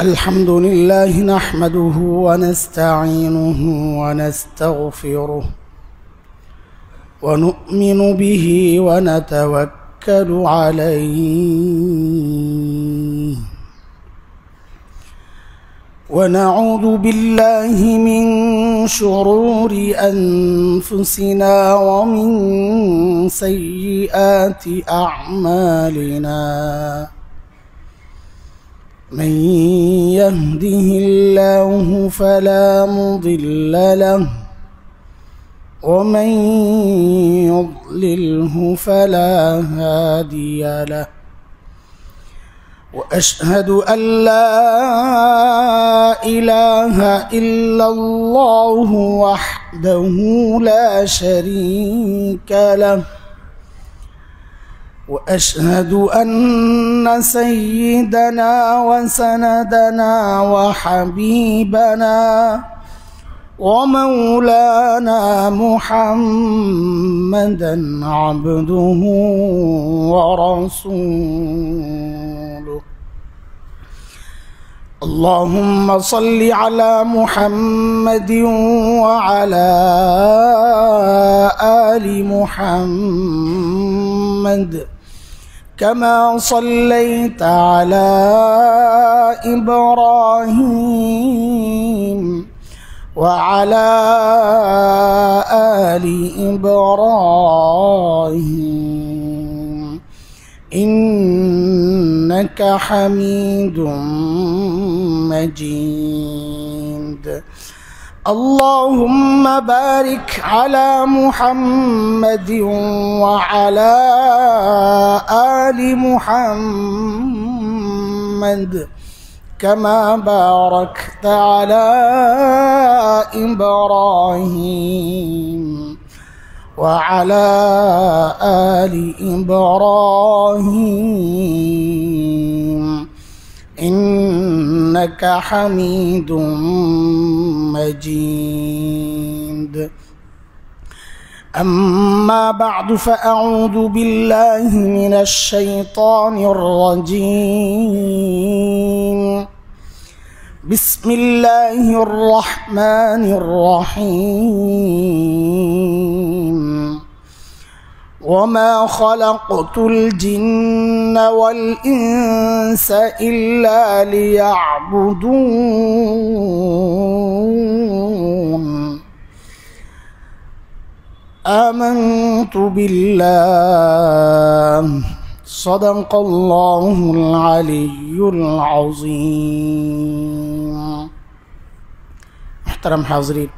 الحمد لله نحمده ونستعينه ونستغفره ونؤمن به ونتوكل عليه ونعوذ بالله من شرور أنفسنا ومن سيئات أعمالنا من يهده الله فلا مضل له ومن يضلله فلا هادي له وأشهد أن لا إله إلا الله وحده لا شريك له وأشهد أن سيدنا وسندنا وحبيبنا ومولانا محمدا عبده ورسوله اللهم صل على محمد وعلى آل محمد كما صليت على إبراهيم وعلى آل إبراهيم إنك حميد مجيد اللهم بارك على محمد وعلى آل محمد كما باركت على إبراهيم وعلى آل إبراهيم إنك حميد مجيد أما بعد فأعوذ بالله من الشيطان الرجيم بسم الله الرحمن الرحيم وما خلقت الجن والإنس إلا ليعبدون آمنت بالله صدق الله العلي العظيم محترم حاضرين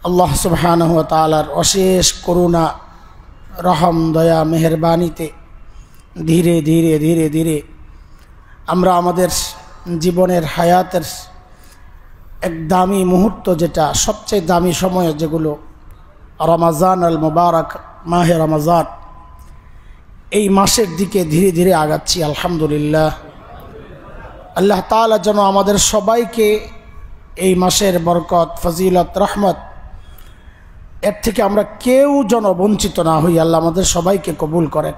আল্লাহ সুবহানাহু ওয়া তাআলার অশেষ করুণা রহম দয়া মেহেরবানিতে ধীরে ধীরে ধীরে ধীরে আমরা আমাদের জীবনের হায়াতের এক দামি মুহূর্ত, যেটা সবচেয়ে দামি সময়, যেগুলো রমাজান আল মুবারক মাহে রমাজান, এই মাসের দিকে ধীরে ধীরে আগাচ্ছি। আলহামদুলিল্লাহ, আল্লাহ তাআলা যেন আমাদের সবাইকে এই মাসের বরকত, ফজিলত, রহমত এর থেকে আমরা কেউ যেন বঞ্চিত না হই। আল্লাহ আমাদের সবাইকে কবুল করেন।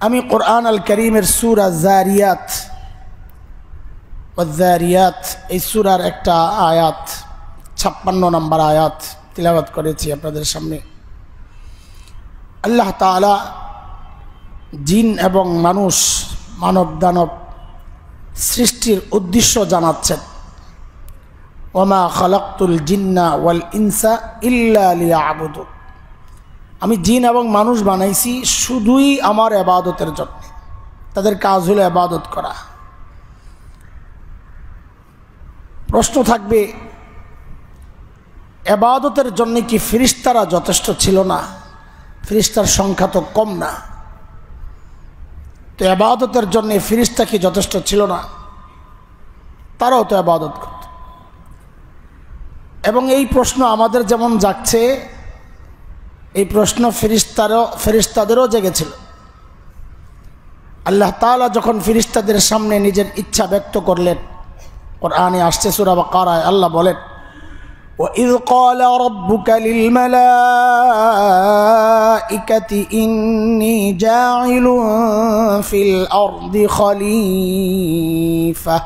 আমি কোরআন আল করিমের সূরা যারিয়াত ওয়ায-যারিয়াত এই সূরার একটা আয়াত, 56 নম্বর আয়াত তিলাওয়াত করেছি আপনাদের সামনে। আল্লাহ তাআলা জিন এবং মানুষ, মানব দানব সৃষ্টির উদ্দেশ্য জানাচ্ছেন। ওয়ামা খালাকতুল জিন্না ওয়াল ইনসা ইল্লা লিয়াবুদুন, আমি জিন এবং মানুষ বানাইছি শুধুই আমার ইবাদতের জন্য। তাদের কাজ হলো ইবাদত করা। প্রশ্ন থাকবে, ইবাদতের জন্য কি ফেরেশতারা যথেষ্ট ছিল না? ফেরেশতার সংখ্যা তো কম না, তো ইবাদতের জন্য ফেরেশতা কি যথেষ্ট ছিল না? তারাও তো ইবাদত করত। এবং এই প্রশ্ন আমাদের যেমন জাগছে, এই প্রশ্ন ফেরেশতাদেরও জেগেছিল। আল্লাহ তাআলা যখন ফেরেশতাদের সামনে নিজের ইচ্ছা ব্যক্ত করলেন, কোরআনে আসছে সূরা বাকারায় আল্লাহ বলেন, وإذ قال ربك للملائكة إني جاعل في الأرض خليفة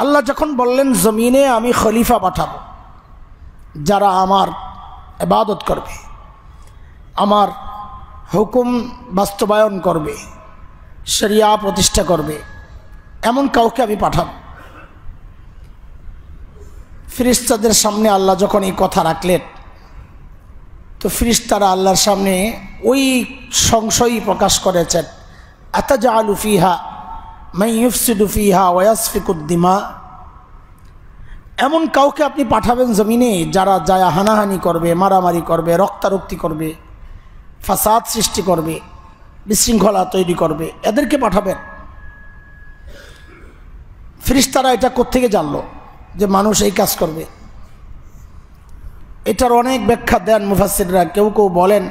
আল্লাহ যখন বললেন জমিনে আমি খলিফা পাঠাবো যারা আমার ইবাদত করবে, আমার হুকুম বাস্তবায়ন করবে, শরিয়া প্রতিষ্ঠা করবে, এমন কাউকে আমি পাঠাবো। ফেরেশতাদের সামনে আল্লাহ যখন এই কথা রাখলেন, তো ফেরেশতারা আল্লাহর সামনে ওই সংশয়ই প্রকাশ করেছেন, আতাজালু ফিহা মান ইউফসিদু ফিহা ওয়া ইয়াসফিকুদ দিমা, এমন কাউকে আপনি পাঠাবেন জমিনে যারা যায় হানাহানি করবে, মারামারি করবে, রক্তারক্তি করবে, ফাসাদ সৃষ্টি করবে, বিশৃঙ্খলা তৈরি করবে, এদেরকে পাঠাবেন। ফেরেশতারা এটা কোত্থেকে জানলো যে মানুষ এই কাজ করবে? এটার অনেক ব্যাখ্যা দেন মুফাসসিররা। কেউ কেউ বলেন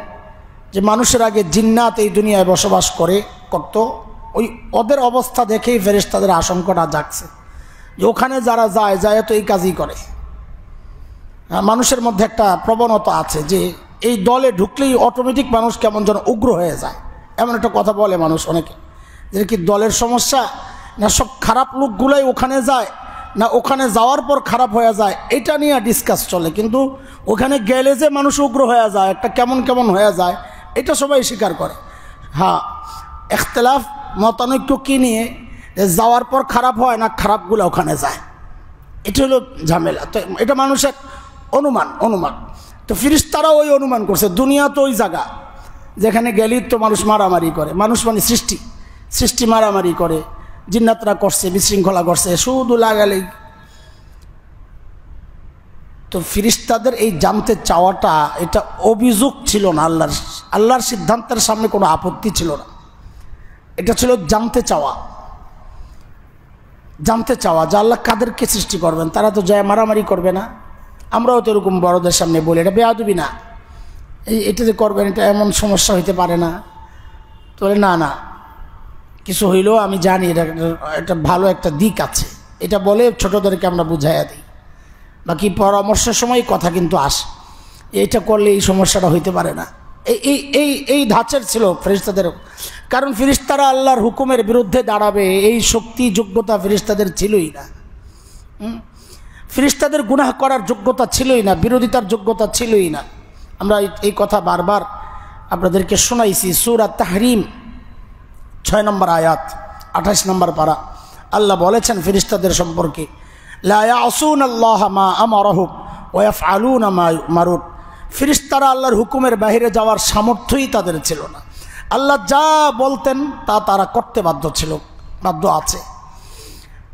যে মানুষের আগে জিন্নাত এই দুনিয়ায় বসবাস করত, ওই ওদের অবস্থা দেখেই ফেরেশতাদের আশঙ্কাটা জাগছে যে ওখানে যারা যায় তো এই কাজই করে। মানুষের মধ্যে একটা প্রবণতা আছে যে এই দলে ঢুকলেই অটোমেটিক মানুষ কেমন যেন উগ্র হয়ে যায়, এমন একটা কথা বলে মানুষ অনেকে, যে কি দলের সমস্যা, না সব খারাপ লোকগুলাই ওখানে যায়, না ওখানে যাওয়ার পর খারাপ হয়ে যায়, এটা নিয়ে ডিসকাস চলে। কিন্তু ওখানে গেলে যে মানুষ উগ্র হয়ে যায়, একটা কেমন কেমন হয়ে যায়, এটা সবাই স্বীকার করে। হ্যাঁ, ইখতিলাফ মতানৈক্য কী নিয়ে, যাওয়ার পর খারাপ হয় না খারাপগুলো ওখানে যায়, এটা হলো ঝামেলা। তো এটা মানুষের অনুমান। তো ফেরেশতারা ওই অনুমান করছে, দুনিয়া তো ওই জায়গা যেখানে গেলেই তো মানুষ মারামারি করে, মানুষ মানে সৃষ্টি মারামারি করে, জিন্নাতরা করছে, বিশৃঙ্খলা করছে, শুধু লাগালেই। তো ফেরেশতাদের এই জানতে চাওয়াটা এটা অভিযোগ ছিল না, আল্লাহর সিদ্ধান্তের সামনে কোনো আপত্তি ছিল না, এটা ছিল জানতে চাওয়া যে আল্লাহ কাদেরকে সৃষ্টি করবেন, তারা তো যায় মারামারি করবে না। আমরাও তো এরকম বড়দের সামনে বলি এটা বেয়াদবি না, এটা যে করবেন এটা এমন সমস্যা হইতে পারে না। তো না কিছু হইলেও আমি জানি এটা ভালো একটা দিক আছে, এটা বলে ছোটদেরকে আমরা বুঝাইয়া দিই। বাকি পরামর্শের সময় কথা কিন্তু আসে, এটা করলে এই সমস্যাটা হইতে পারে না, এই ধাঁচের ছিল ফেরেশতাদের। কারণ ফেরেশতারা আল্লাহর হুকুমের বিরুদ্ধে দাঁড়াবে এই শক্তি যোগ্যতা ফেরেশতাদের ছিলই না। ফেরেশতাদের গুনাহ করার যোগ্যতা ছিলই না, বিরোধিতার যোগ্যতা ছিলই না। আমরা এই কথা বারবার আপনাদেরকে শোনাইছি। সূরা তাহরিম 6 নম্বর আয়াত 28 নম্বর পারা আল্লাহ বলেছেন ফেরেশতাদের সম্পর্কে, লা ইয়াসুনাল্লাহা মা আমারাহুম ওয়া ইয়াফআলুনা মা ইউমারুন। ফেরেশতারা আল্লাহর হুকুমের বাইরে যাওয়ার সামর্থ্যই তাদের ছিল না। আল্লাহ যা বলতেন তা তারা করতে বাধ্য আছে।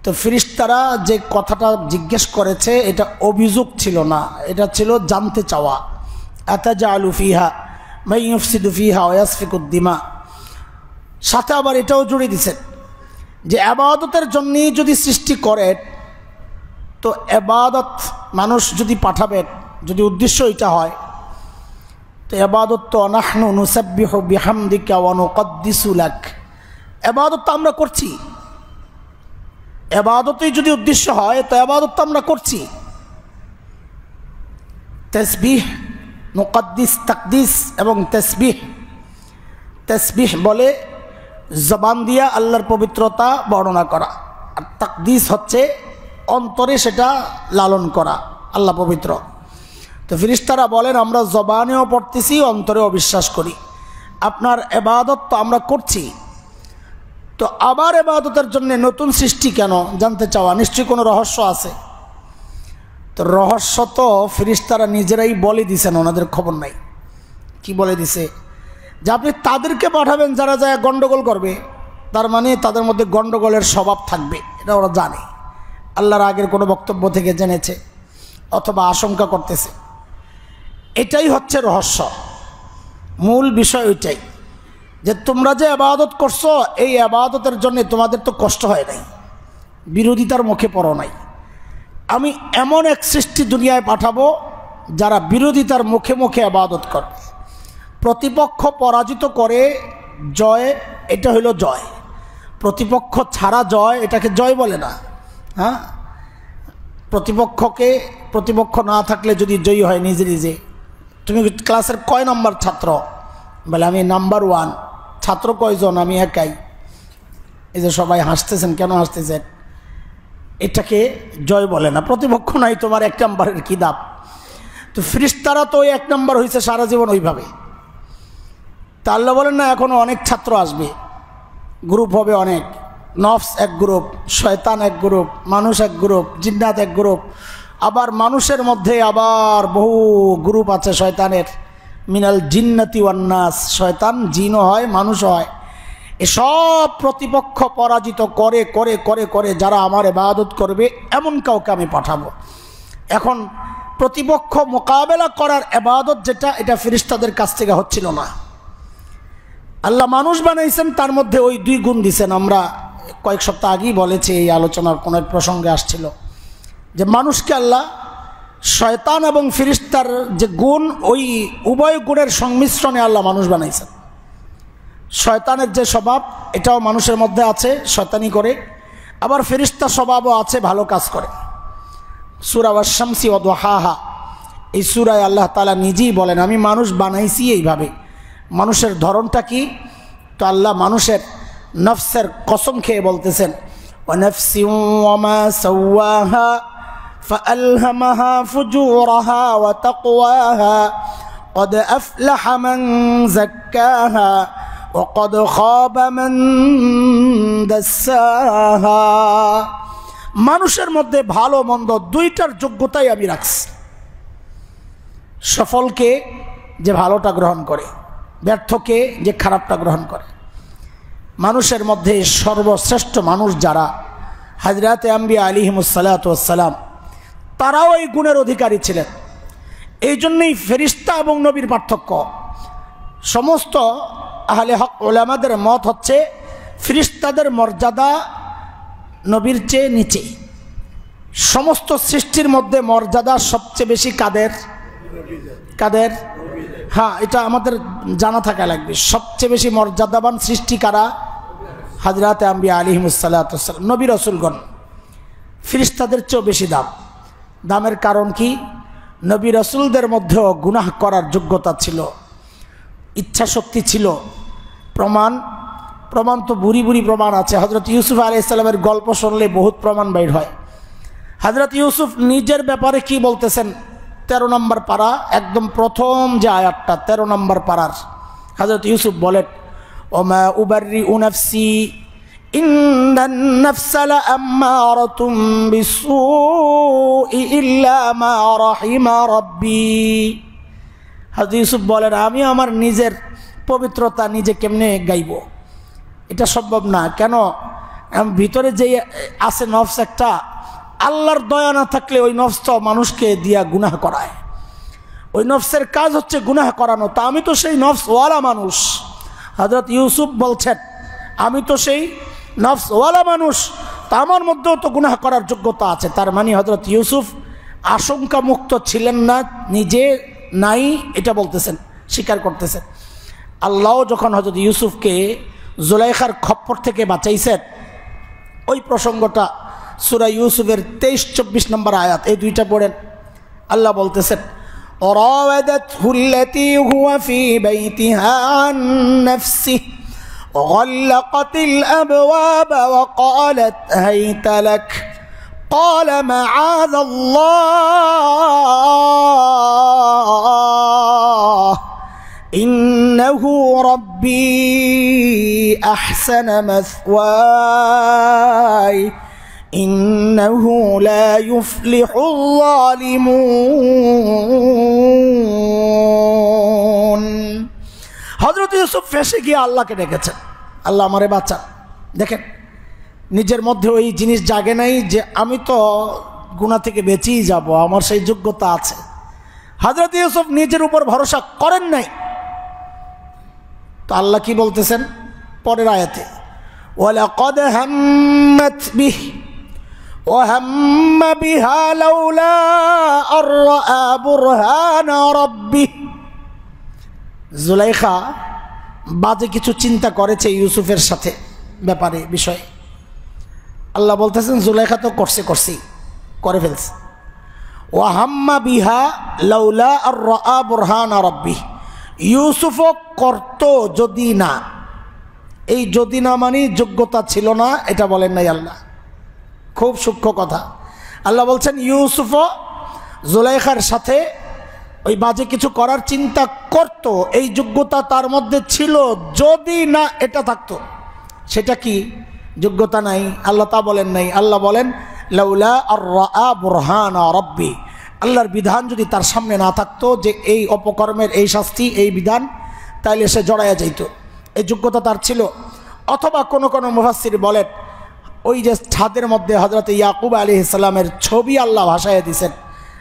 তো ফেরেশতারা যে কথাটা জিজ্ঞেস করেছে এটা অভিযোগ ছিল না, এটা ছিল জানতে চাওয়া। আতাজালু ফিহা মান ইউফসিদু ফিহা ওয়া ইয়াসফিকুদ দিমা। সাথে আবার এটাও জুড়ে দিয়েছেন যে ইবাদতের জন্যই যদি সৃষ্টি করে, তো ইবাদত মানুষ যদি পাঠাবেন, যদি উদ্দেশ্য এটা হয়, তো ইবাদত তো নাহনু নুসাব্বিহু বিহামদিকা ওয়া নুকদ্দিসু লাক, ইবাদত তো আমরা করছি। ইবাদতই যদি উদ্দেশ্য হয় তো ইবাদত তো আমরা করছি। তাসবিহ, মুকদ্দিস, তাকদিস এবং তাসবিহ বলে জবান দিয়া আল্লাহর পবিত্রতা বর্ণনা করা, আর তাকদিস হচ্ছে অন্তরে সেটা লালন করা, আল্লাহ পবিত্র। তো ফেরেশতারা বলেন আমরা জবানেও পড়তেছি, অন্তরেও বিশ্বাস করি। আপনার ইবাদত তো আমরা করছি, তো আবার ইবাদতের জন্য নতুন সৃষ্টি কেন জানতে চাওয়া, নিশ্চয়ই কোনো রহস্য আছে। তো রহস্য তো ফেরেশতারা নিজেরাই বলে দিছেন, ওনাদের খবর নাই। কি বলে দিছে? যে আপনি তাদেরকে পাঠাবেন যারা যায় গন্ডগোল করবে, তার মানে তাদের মধ্যে গন্ডগোলের স্বভাব থাকবে, এটা ওরা জানে, আল্লাহর আগের কোনো বক্তব্য থেকে জেনেছে অথবা আশঙ্কা করতেছে। এটাই হচ্ছে রহস্য, মূল বিষয় ওইটাই যে তোমরা যে ইবাদত করছো, এই ইবাদতের জন্য তোমাদের তো কষ্ট হয় নাই, বিরোধিতার মুখে পড়ো নাই। আমি এমন এক সৃষ্টি দুনিয়ায় পাঠাবো যারা বিরোধিতার মুখে মুখে ইবাদত করবে, প্রতিপক্ষ পরাজিত করে জয়, এটা হইল জয়। প্রতিপক্ষ ছাড়া জয়, এটাকে জয় বলে না। হ্যাঁ, প্রতিপক্ষ না থাকলে যদি জয়ী হয় নিজে নিজে, তুমি ক্লাসের কয় নম্বর ছাত্র? বলে আমি নাম্বার 1। ছাত্র কয়জন? আমি একাই। এই যে সবাই হাসতেছেন, কেন হাসতেছেন? এটাকে জয় বলে না। প্রতিপক্ষ নাই, তোমার 1 নম্বরের কি দাম? তো ফেরেশতারা তো ওই 1 নম্বর হয়েছে সারা জীবন ওইভাবে। তা আল্লাহ বলেন না, এখনো অনেক ছাত্র আসবে, গ্রুপ হবে অনেক। নফস এক গ্রুপ, শয়তান এক গ্রুপ, মানুষ এক গ্রুপ, জিন্নাত এক গ্রুপ। আবার মানুষের মধ্যে আবার বহু গ্রুপ আছে শয়তানের। মিনাল জিন্নাতি ওয়ান নাস, শয়তান জিনও হয় মানুষও হয়। এসব প্রতিপক্ষ পরাজিত করে করে করে করে যারা আমার ইবাদত করবে এমন কাউকে আমি পাঠাবো। এখন প্রতিপক্ষ মোকাবেলা করার ইবাদত যেটা, এটা ফেরেশতাদের কাছ থেকে হচ্ছিল না। আল্লাহ মানুষ বানাইছেন, তার মধ্যে ওই 2 গুণ দিছেন। আমরা কয়েক সপ্তাহ আগেই বলেছি, এই আলোচনার কোনো এক প্রসঙ্গে আসছিল যে মানুষকে আল্লাহ শয়তান এবং ফেরেশতার যে গুণ, ওই উভয় গুণের সংমিশ্রণে আল্লাহ মানুষ বানাইছেন। শয়তানের যে স্বভাব, এটাও মানুষের মধ্যে আছে, শয়তানি করে। আবার ফেরেশতার স্বভাবও আছে, ভালো কাজ করে। সূরা ওয়াশ-শামসি ওয়া দুহাহা, এই সূরায় আল্লাহ তাআলা নিজেই বলেন আমি মানুষ বানাইছি এইভাবে। মানুষের ধরনটা কি? তো আল্লাহ মানুষের নফসের কসম খেয়ে বলতেছেন, ওয়া নাফসিন ওয়া মা সাওয়াহা ফাআলহামাহা ফুজুরাহা ওয়া তাকওয়াহা قد أفلح من زكاها وقد خاب من دساها। মানুষের মধ্যে ভালো মন্দ দুইটার যোগ্যতাই আমি রাখছি। সফলকে যে ভালোটা গ্রহণ করে, ব্যর্থকে যে খারাপটা গ্রহণ করে। মানুষের মধ্যে সর্বশ্রেষ্ঠ মানুষ যারা, হযরতে আম্বিয়া আলাইহিমুস সালাতু ওয়াস সালাম, তারাও এই গুণের অধিকারী ছিলেন। এই জন্যই ফেরেশতা এবং নবীর পার্থক্য। সমস্ত আহলে হক উলামাদের মত হচ্ছে ফেরেশতাদের মর্যাদা নবীর চেয়ে নিচে। সমস্ত সৃষ্টির মধ্যে মর্যাদা সবচেয়ে বেশি কাদের? কাদের? হ্যাঁ, এটা আমাদের জানা থাকা লাগবে। সবচেয়ে বেশি মর্যাদাবান সৃষ্টি কারা? হযরতে আম্বিয়া আলাইহিমুস সালাতু ওয়াস সালাম, নবী রাসূলগণ। ফেরেশতাদের চেয়েও বেশি দাম। দামের কারণ কি? নবী রাসূলদের মধ্যেও গুনাহ করার যোগ্যতা ছিল, ইচ্ছা শক্তি ছিল। প্রমাণ তো বুড়ি বুড়ি প্রমাণ আছে। হযরত ইউসুফ আলাইহিস সালামের গল্প শুনলে বহুত প্রমাণ বাইর হয়। হযরত ইউসুফ নিজের ব্যাপারে কি বলতেছেন? 13 নম্বর পারা, একদম প্রথম যে আয়াতটা 13 নম্বর পারার। হযরত ইউসুফ বলেন, ওমা উবাররিউ নাফসি ইন্নান নাফসা লাআম্মারাতুম বিসসুই ইল্লা মা রাহিমা রাব্বি। হযরত ইউসুফ বলেন, আমি আমার নিজের পবিত্রতা নিজে কেমনে গাইব? এটা সম্ভব না। কেন? ভিতরে যে আছে নফস একটা, আল্লাহর দয়া না থাকলে ওই নফস তো মানুষকে দিয়া গুনাহ করায়। ওই নফসের কাজ হচ্ছে গুনাহ করানো। তা আমি তো সেই নফসওয়ালা মানুষ। হযরত ইউসুফ বলছেন, আমি তো সেই নফসওয়ালা মানুষ, তা আমার মধ্যেও তো গুনাহ করার যোগ্যতা আছে। তার মানে হযরত ইউসুফ আশঙ্কা মুক্ত ছিলেন না, নিজে নাই এটা বলতেছেন, স্বীকার করতেছেন। আল্লাহ যখন হযরত ইউসুফকে জুলাইখার খপ্পর থেকে বাঁচাইছেন, ওই প্রসঙ্গটা সূরা ইউসুফের 23-24 নম্বর আয়াত, এই দুইটা পড়েন। আল্লাহ বলতেছেন, ওয়ারাওয়াদাতহু আল্লাতী হুয়া ফী বাইতিহা আন নাফসিহি ওয়াগাল্লাকাতিল আবওয়াবা ওয়াকালাত হাইতা লাক قال معاذ الله إنه ربي أحسن مثواي إنه لا يفلح الظالمون। হযরত ইউসুফ ফেঁসে গিয়ে আল্লাহকে ডেকেছেন, আল্লাহ আমারে বাঁচান। দেখেন, নিজের মধ্যে ওই জিনিস জাগে নাই যে আমি তো গুনাহ থেকে বেঁচেই যাব, আমার সেই যোগ্যতা আছে। হযরত ইউসুফ নিজের উপর ভরসা করেন নাই। তো আল্লাহ কি বলতেছেন পরের আয়াতে, ওয়ালাকাদ হাম্মাত বিহি ওয়া হাম্মা বিহা লাউলা আর রাআ বুরহানা রাব্বিহ। জুলাইখা বাজে কিছু চিন্তা করেছে ইউসুফের সাথে ব্যাপারে বিষয়। আল্লাহ বলতেছেন জুলাইখা তো করে ফেলছে। ওয়া হাম্মা বিহা লাউলা আর রাআ বুরহানা রাব্বিহ, ইউসুফও করত যদি না। এই যদি না মানে যোগ্যতা ছিল না এটা বলেন নাই আল্লাহ, খুব সূক্ষ্ম কথা। আল্লাহ বলছেন ইউসুফও জুলাইখার সাথে ওই বাজে কিছু করার চিন্তা করত, এই যোগ্যতা তার মধ্যে ছিল যদি না এটা থাকতো। সেটা কি যোগ্যতা নাই, আল্লাহ তা বলেন নাই। আল্লাহ বলেন লাউলা আর রাআ বুরহানা রাব্বি, আল্লাহর বিধান যদি তার সামনে না থাকতো যে এই অপকর্মের এই শাস্তি এই বিধান, তাইলে সে জড়াইয়া যাইত, এই যোগ্যতা তার ছিল। অথবা কোনো কোনো মুফাসসির বলেন ওই যে ছাদের মধ্যে হযরত ইয়াকুব আলাইহিস সালামের ছবি আল্লাহ ভাসাইয়া দিয়েছেন।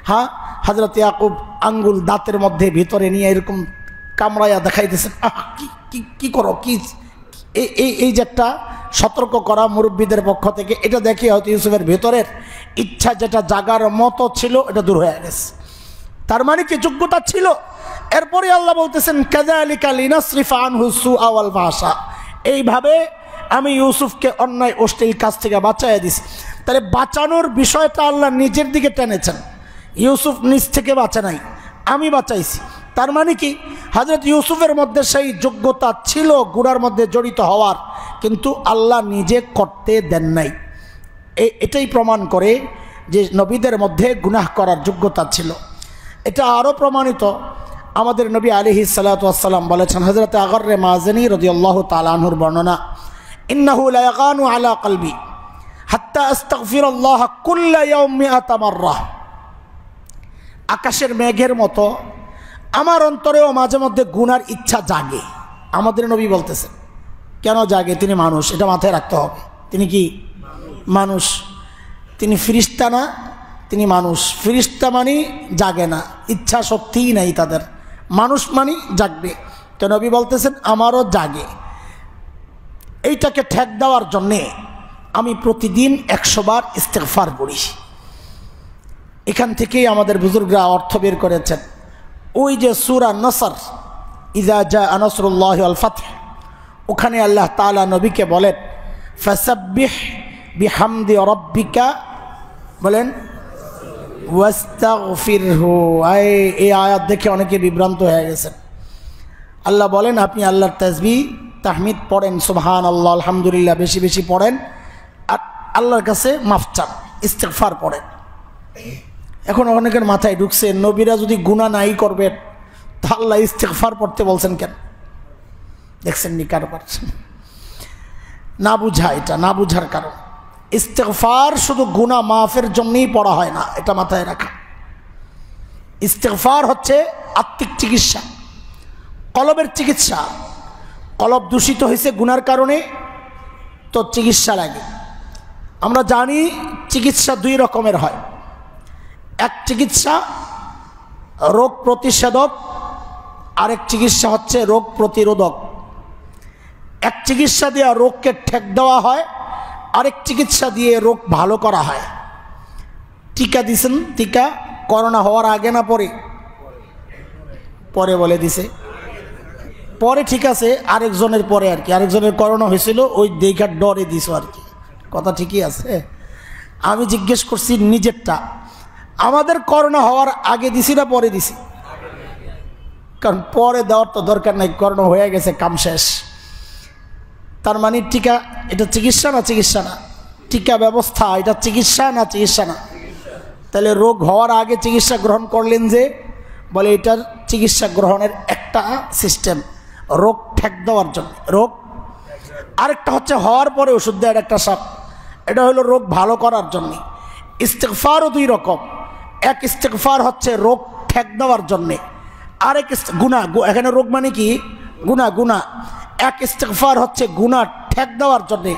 হ্যাঁ, হযরত ইয়াকুব আঙ্গুল দাঁতের মধ্যে ভিতরে নিয়ে এরকম কামড়াইয়া দেখাইতেছেন, কি করো কি, এই যে একটা সতর্ক করা মুরব্বীদের পক্ষ থেকে, এটা দেখে হয়তো ইউসুফের ভেতরের ইচ্ছা যেটা জাগার মতো ছিল এটা দূর হয়ে গেছে। তার মানে কি যোগ্যতা ছিল। এরপরে আল্লাহ বলতেছেন কাযালিকা লিনাসরিফা আনহু সুআ ওয়াল ফাহশা, এইভাবে আমি ইউসুফকে অন্যায় অশ্লীল কাজ থেকে বাঁচাইয়া দিছি। তাহলে বাঁচানোর বিষয়টা আল্লাহ নিজের দিকে টেনেছেন, ইউসুফ নিজ থেকে বাঁচে নাই, আমি বাঁচাইছি। তার মানে কি হযরত ইউসুফের মধ্যে সেই যোগ্যতা ছিল গুনার মধ্যে জড়িত হওয়ার, কিন্তু আল্লাহ নিজে করতে দেন নাই। এটাই প্রমাণ করে যে নবীদের মধ্যে গুনাহ করার যোগ্যতা ছিল। এটা আরও প্রমাণিত আমাদের নবী আলাইহিস সালাতু ওয়াস সালাম বলেছেন, হযরত আগররে মাযনী রাদিয়াল্লাহু তাআলা আনহুর বর্ণনা, ইন্নাহু লা ইয়াগানু আলা কলবি হাত্তা আস্তাগফিরুল্লাহ কুল্লা ইয়াউম মিআতা মাররা, আকাশের মেঘের মতো আমার অন্তরেও মাঝে মধ্যে গুনার ইচ্ছা জাগে। আমাদের নবী বলতেছেন কেন জাগে, তিনি মানুষ, এটা মাথায় রাখতে হবে। তিনি কি মানুষ, তিনি ফিরিস্তা না, তিনি মানুষ। ফিরিস্তা মানি জাগে না, ইচ্ছা শক্তিই নাই তাদের, মানুষ মানি জাগবে। তো নবী বলতেছেন আমারও জাগে। এইটাকে ঠেক দেওয়ার জন্যে আমি প্রতিদিন 100 বার ইস্তেগফার পড়ি। এখান থেকেই আমাদের বুজুর্গরা অর্থ বের করেছেন। ওই যে সূরা নসর, ইযা জাআ নাসরুল্লাহি ওয়াল ফাতহ, ওখানে আল্লাহ তাআলা নবীকে বলেন ফাসাব্বিহ বিহামদি রাব্বিকা, বলেন ওয়াস্তাগফিরহু। এই আয়াত দেখে অনেকে বিভ্রান্ত হয়ে গেছেন। আল্লাহ বলেন আপনি আল্লাহর তাসবিহ তাহমিদ পড়েন, সুবহানাল্লাহ আলহামদুলিল্লাহ বেশি বেশি পড়েন, আর আল্লাহর কাছে মাফ চান, ইস্তেগফার পড়েন। এখন অনেকের মাথায় ঢুকছে নবীরা যদি গুনাহ নাই করবেন তা আল্লাহ ইস্তেগফার পড়তে বলছেন কেন? দেখছেন নি কারবার না বুঝা, এটা না বুঝার কারণ। ইস্তেগফার শুধু গুনাহ মাফের জন্যই পড়া হয় না, এটা মাথায় রাখা। ইস্তেগফার হচ্ছে আত্মিক চিকিৎসা, কলবের চিকিৎসা। কলব দূষিত হয়েছে গুনার কারণে, তো চিকিৎসা লাগে। আমরা জানি চিকিৎসা 2 রকমের হয়। এক চিকিৎসা রোগ প্রতিষেধক, আরেক চিকিৎসা হচ্ছে রোগ প্রতিরোধক। এক চিকিৎসা দিয়ে রোগকে ঠেক দেওয়া হয়, আরেক চিকিৎসা দিয়ে রোগ ভালো করা হয়। টিকা দিছেন, টিকা করোনা হওয়ার আগে না পরে? পরে বলে দিছে, পরে ঠিক আছে, আরেকজনের পরে আর কি, আরেকজনের করোনা হয়েছিল ওই দেখার ডরে দিছ আর কি, কথা ঠিকই আছে। আমি জিজ্ঞেস করছি নিজেরটা, আমাদের করোনা হওয়ার আগে দিছি না পরে দিছি? কারণ পরে দেওয়ার তো দরকার নাই, করোনা হয়ে গেছে, কাম শেষ। তার মানে টিকা এটা চিকিৎসা না চিকিৎসা না? টিকা ব্যবস্থা এটা চিকিৎসা না চিকিৎসা না? তাহলে রোগ হওয়ার আগে চিকিৎসা গ্রহণ করলেন যে, বলে এটার চিকিৎসা গ্রহণের একটা সিস্টেম, রোগ ঠেক দেওয়ার জন্য রোগ। আরেকটা হচ্ছে হওয়ার পরে ওষুধ দেওয়ার একটা সাপ, এটা হলো রোগ ভালো করার জন্য। ইস্তেগফারও 2 রকম, এক ইস্তেগফার হচ্ছে রোগ ঠেক দেওয়ার জন্যে, আরেক গুনাহ, এখানে রোগ মানে কি গুনাহ, গুনাহ। এক ইস্তেগফার হচ্ছে গুনাহ ঠেক দেওয়ার জন্যে,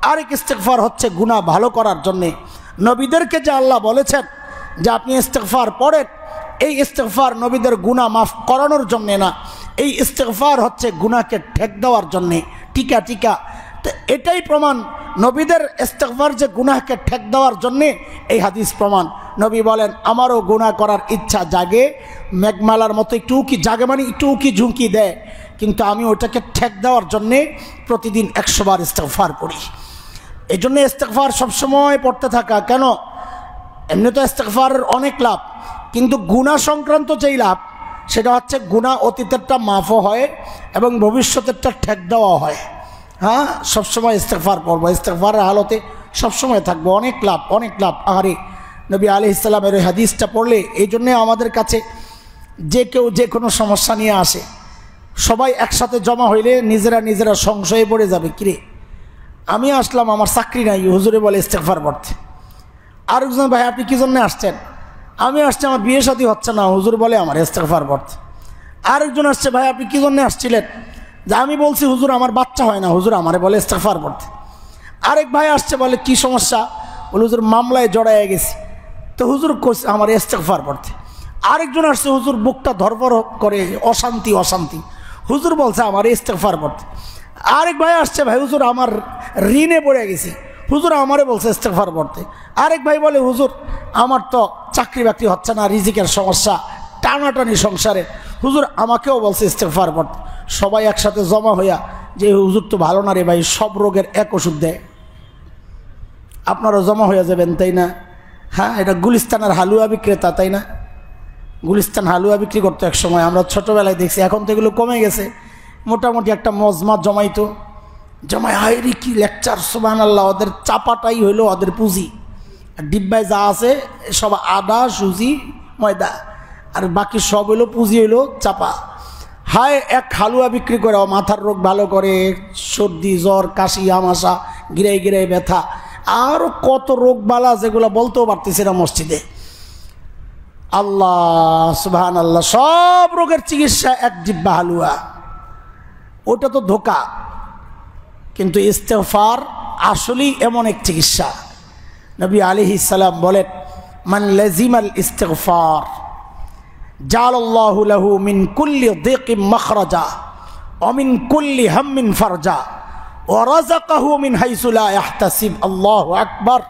আরেক ইস্তেগফার হচ্ছে গুনাহ ভালো করার জন্যে। নবীদেরকে যে আল্লাহ বলেছেন যে আপনি ইস্তেগফার পড়েন, এই ইস্তেগফার নবীদের গুনাহ মাফ করানোর জন্যে না, এই ইস্তেগফার হচ্ছে গুনাহকে ঠেক দেওয়ার জন্যে। টিকা টিকা তো এটাই প্রমাণ নবীদের ইস্তেগফার যে গুনাহকে ঠেক দেওয়ার জন্যে, এই হাদিস প্রমাণ। নবী বলেন আমারও গুনাহ করার ইচ্ছা জাগে, মেঘমালার মতো একটু উকি জাগে, মানে একটু উকি ঝুঁকি দেয়, কিন্তু আমি ওইটাকে ঠেক দেওয়ার জন্যে প্রতিদিন 100 বার ইস্তেগফার পড়ি। এই জন্য ইস্তেগফার সবসময় পড়তে থাকা। কেন? এমনি তো ইস্তেগফারের অনেক লাভ, কিন্তু গুনাহ সংক্রান্ত যেই লাভ সেটা হচ্ছে গুনাহ অতীতেরটা মাফও হয় এবং ভবিষ্যতেরটা ঠেক দেওয়া হয়। হ্যাঁ, সবসময় ইস্তেগফার পড়বো, ইস্তেগফারের হালতে সবসময় থাকবো, অনেক লাভ। আরে নবী আলাইহিস সালামের ওই হাদিসটা পড়লে এই জন্যে আমাদের কাছে যে কেউ যে কোনো সমস্যা নিয়ে আসে, সবাই একসাথে জমা হইলে নিজেরা সংশয়ে পড়ে যাবে, কিরে আমি আসলাম আমার চাকরি নাই, হুজুরে বলে ইস্তেগফার পড়তে। আরেকজন, ভাই আপনি কী জন্য আসছেন? আমি আসছি আমার বিয়ে শাদী হচ্ছে না, হুজুর বলে আমার ইস্তেগফার পড়তে। আরেকজন আসছে, ভাই আপনি কী জন্য আসছিলেন? যে আমি বলছি হুজুর আমার বাচ্চা হয় না, হুজুর আমারে বলে ইস্তেগফার পড়তে। আরেক ভাই আসছে, বলে কি সমস্যা? বলে হুজুর মামলায় জড়ায় গেছি, তো হুজুর আমার ইস্তেগফার পড়তে। আরেকজন আসছে, হুজুর বুকটা ধরপর করে, অশান্তি, হুজুর বলছে আমার ইস্তেগফার পড়তে। আরেক ভাই আসছে, ভাই হুজুর আমার ঋণে পড়ে গেছি, হুজুর আমারে বলছে ইস্তেগফার পড়তে। আরেক ভাই বলে হুজুর আমার তো চাকরি বাকরি হচ্ছে না, রিজিকের সমস্যা, টানাটানি সংসারে, হুজুর আমাকেও বলছে ইস্তেগফার পড়তে। সবাই একসাথে জমা হইয়া যে হুজুর তো ভালো না রে ভাই, সব রোগের এক ওষুধ দেয়, আপনারা জমা হয়ে যাবেন, তাই না? হ্যাঁ, এটা গুলিস্তানের হালুয়া বিক্রেতা, তাই না? গুলিস্তান হালুয়া বিক্রি করতো এক সময়, আমরা ছোটোবেলায় দেখছি, এখন তো এগুলো কমে গেছে। মোটামুটি একটা মজমা জমায় হায়রি কি লেকচার, সুবহানাল্লাহ। ওদের চাপাটাই হইলো ওদের পুঁজি, ডিব্বায় যা আছে সব আদা সুজি ময়দা, আর বাকি সব হইলো পুঁজি, হইলো চাপা। হায় এক হালুয়া বিক্রি করে মাথার রোগ ভালো করে, সর্দি জ্বর কাশি আমাশা গিরাই ব্যথা, আরও কত রোগ বালা যেগুলো বলতেও পারতেছে না মসজিদে। আল্লাহ সুবহানাল্লাহ, সব রোগের চিকিৎসা এক ডিব্বা হালুয়া। ওটা তো ধোকা, কিন্তু ইস্তেগফার আসলেই এমন এক চিকিৎসা। নবী আলাইহিস সালাম বলেন, মান লাজিমাল ইস্তিগফার জাআলাল্লাহু লাহু মিন কুল্লি দিকিম মাখরাজা ওয়া মিন কুল্লি হাম্মিন ফারজা ওয়া রাযাকাহু মিন হাইসু লা ইয়াহতাসিব। আল্লাহু আকবার।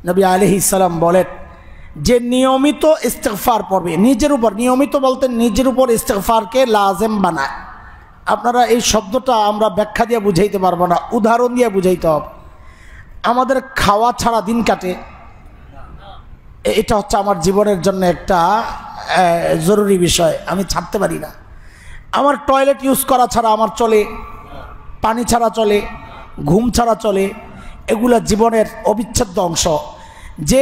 নবী আলাইহিস সালাম বলেন, যে নিয়মিত ইস্তিগফার পড়বে, নিজের উপর নিয়মিত বলতে নিজের উপর ইস্তিগফারকে লাজেম বানায়। আপনারা এই শব্দটা আমরা ব্যাখ্যা দিয়ে বুঝাইতে পারবো না, উদাহরণ দিয়ে বুঝাইতে হবে। আমাদের খাওয়া ছাড়া দিন কাটে, এটা হচ্ছে আমার জীবনের জন্য একটা জরুরি বিষয়, আমি ছাড়তে পারি না। আমার টয়লেট ইউজ করা ছাড়া আমার চলে, পানি ছাড়া চলে, ঘুম ছাড়া চলে, এগুলা জীবনের অবিচ্ছেদ্য অংশ। যে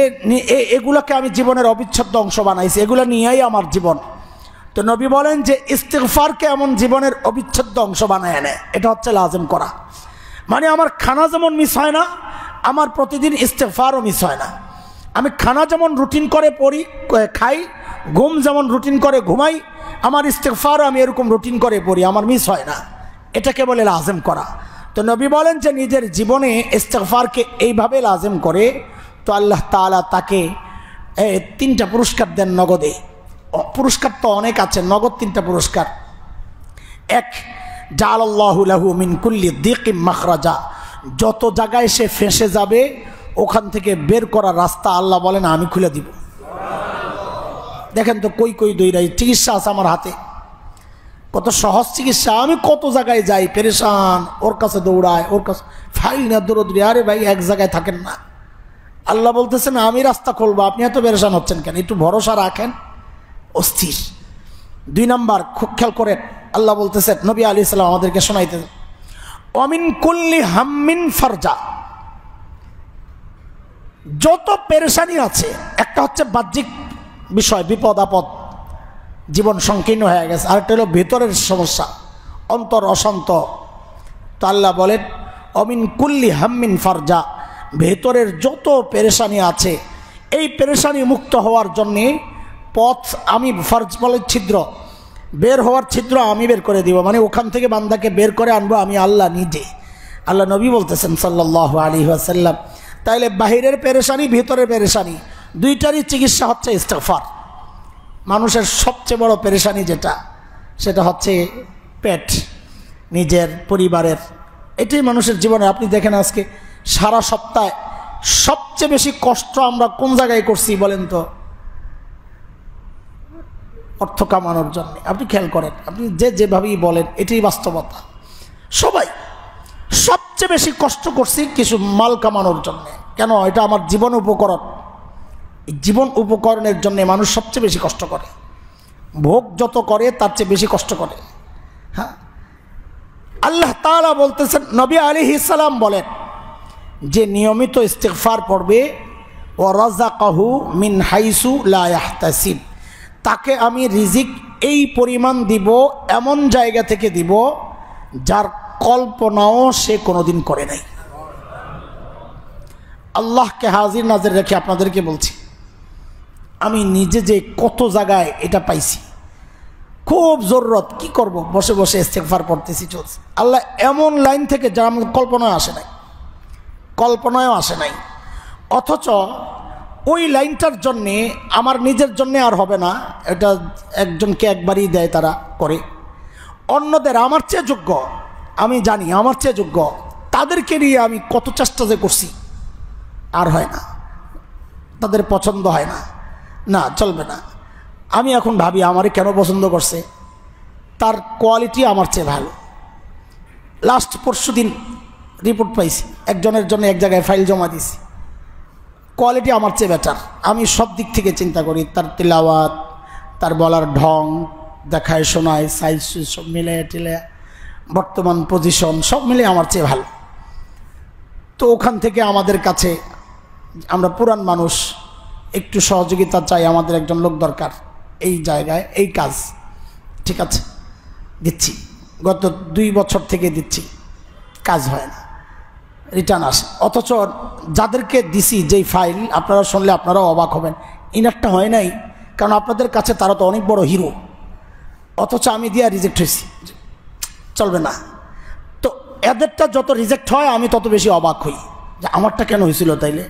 এগুলোকে আমি জীবনের অবিচ্ছেদ্য অংশ বানাইছি, এগুলো নিয়েই আমার জীবন। তো নবী বলেন যে ইস্তিগফারকে এমন জীবনের অবিচ্ছেদ্য অংশ বানায় নেয়, এটা হচ্ছে লাজেম করা। মানে আমার খানা যেমন মিস হয় না, আমার প্রতিদিন ইস্তিগফারও মিস হয় না। আমি খানা যেমন রুটিন করে খাই, ঘুম যেমন রুটিন করে ঘুমাই, আমার ইস্তিগফারও আমি এরকম রুটিন করে পড়ি, আমার মিস হয় না। এটাকে বলে লাজেম করা। তো নবী বলেন যে নিজের জীবনে ইস্তিগফারকে এইভাবে লাজেম করে, তো আল্লাহ তাআলা তাকে 3টা পুরস্কার দেন নগদে। পুরস্কার তো অনেক আছে, নগদ 3টা পুরস্কার। এক, জাআলাল্লাহু লাহু মিন কুল্লি দিকিম মাখরাজা, যত জায়গায় সে ফেঁসে যাবে ওখান থেকে বের করার রাস্তা আল্লাহ বলেন আমি খুলে দিব। দেখেন তো কই দইরাই চিকিৎসা আছে আমার হাতে, কত সহজ চিকিৎসা। আমি কত জায়গায় যাই, পেরেশান, ওর কাছে দৌড়ায়, ওর কাছে ফাইল না দৌড়ি। আরে ভাই এক জায়গায় থাকেন না, আল্লাহ বলতেছেন আমি রাস্তা খুলবো, আপনি এত পেরেশান হচ্ছেন কেন? একটু ভরসা রাখেন, অস্থির। 2 নাম্বার, খুব খেয়াল করেন, আল্লাহ বলতেছেন নবী আলাইহিস সালাম আমাদেরকে শোনাইতে, অমিন কুল্লি হাম্মিন ফারজা, যত পেরেশানি আছে, একটা হচ্ছে বাহ্যিক বিষয়, বিপদ আপদ, জীবন সংকীর্ণ হয়ে গেছে, আরেকটা হলো ভেতরের সমস্যা, অন্তর অশান্ত। তো আল্লাহ বলেন অমিন কুল্লি হাম্মিন ফারজা, ভেতরের যত পেরেশানি আছে এই পেরেশানি মুক্ত হওয়ার জন্যে পথ আমি, ফারজ বলে ছিদ্র, বের হওয়ার ছিদ্র আমি বের করে দিব। মানে ওখান থেকে বান্দাকে বের করে আনবো আমি আল্লাহ নিজে। আল্লাহ নবী বলতেছেন সাল্লাল্লাহু আলাইহি ওয়াসাল্লাম। তাইলে বাহিরের পেরেশানি ভিতরের পেরেশানি দুইটারই চিকিৎসা হচ্ছে ইস্তিগফার। মানুষের সবচেয়ে বড় পেরেশানি যেটা, সেটা হচ্ছে পেট, নিজের পরিবারের, এটাই মানুষের জীবনে। আপনি দেখেন আজকে সারা সপ্তাহে সবচেয়ে বেশি কষ্ট আমরা কোন জায়গায় করছি বলেন তো? অর্থ কামানোর জন্য। আপনি খেয়াল করেন, আপনি যেভাবেই বলেন এটাই বাস্তবতা। সবাই সবচেয়ে বেশি কষ্ট করছি কিছু মাল কামানোর জন্য। কেন? এটা আমার জীবন উপকরণ, জীবন উপকরণের জন্য মানুষ সবচেয়ে বেশি কষ্ট করে, ভোগ যত করে তার চেয়ে বেশি কষ্ট করে। হ্যাঁ, আল্লাহ তাআলা বলতেছেন, নবী আলাইহিস সালাম বলেন যে নিয়মিত ইস্তিগফার পড়বে, ওয়া রাযাকাহু মিন হাইসু লা ইয়াহতাসিব, তাকে আমি রিজিক এই পরিমাণ দিব, এমন জায়গা থেকে দিব যার কল্পনাও সে কোনোদিন করে নাই। আল্লাহকে হাজির নাজির রেখে আপনাদেরকে বলছি, আমি নিজে যে কত জায়গায় এটা পাইছি, খুব জরুরত, কি করব, বসে বসে ইস্তিগফার পড়তেছি, চলছে। আল্লাহ এমন লাইন থেকে যা আমাদের কল্পনায় আসে নাই, কল্পনায়ও আসে নাই, অথচ ওই লাইনটার জন্যে আমার নিজের জন্যে আর হবে না, এটা একজনকে একবারই দেয়, তারা করে। অন্যদের আমার চেয়ে যোগ্য, আমি জানি আমার চেয়ে যোগ্য, তাদেরকে নিয়ে আমি কত চেষ্টা যে করছি, আর হয় না, তাদের পছন্দ হয় না, না চলবে না। আমি এখন ভাবি আমারে কেন পছন্দ করছে, তার কোয়ালিটি আমার চেয়ে ভালো। লাস্ট পরশুদিন রিপোর্ট পাইছি, একজনের জন্য এক জায়গায় ফাইল জমা দিছি, কোয়ালিটি আমার চেয়ে বেটার। আমি সব দিক থেকে চিন্তা করি, তার তিলাওয়াত, তার বলার ঢং, দেখায় শোনায়, সাইজ সব মিলে টিলে, বর্তমান পজিশন সব মিলে আমার চেয়ে ভালো। তো ওখান থেকে আমাদের কাছে, আমরা পুরান মানুষ, একটু সহযোগিতা চাই, আমাদের একজন লোক দরকার এই জায়গায়, এই কাজ, ঠিক আছে দিচ্ছি, গত 2 বছর থেকে দিচ্ছি, কাজ হয় না, রিটার্ন আসে। অথচ যাদেরকে দিছি যেই ফাইল, আপনারা শুনলে আপনারাও অবাক হবেন, ইনারটা হয় নাই, কারণ আপনাদের কাছে তারা তো অনেক বড় হিরো, অথচ আমি দিয়া রিজেক্ট হয়েছি, চলবে না। তো এদেরটা যত রিজেক্ট হয় আমি তত বেশি অবাক হই যে আমারটা কেন হয়েছিল, তাইলে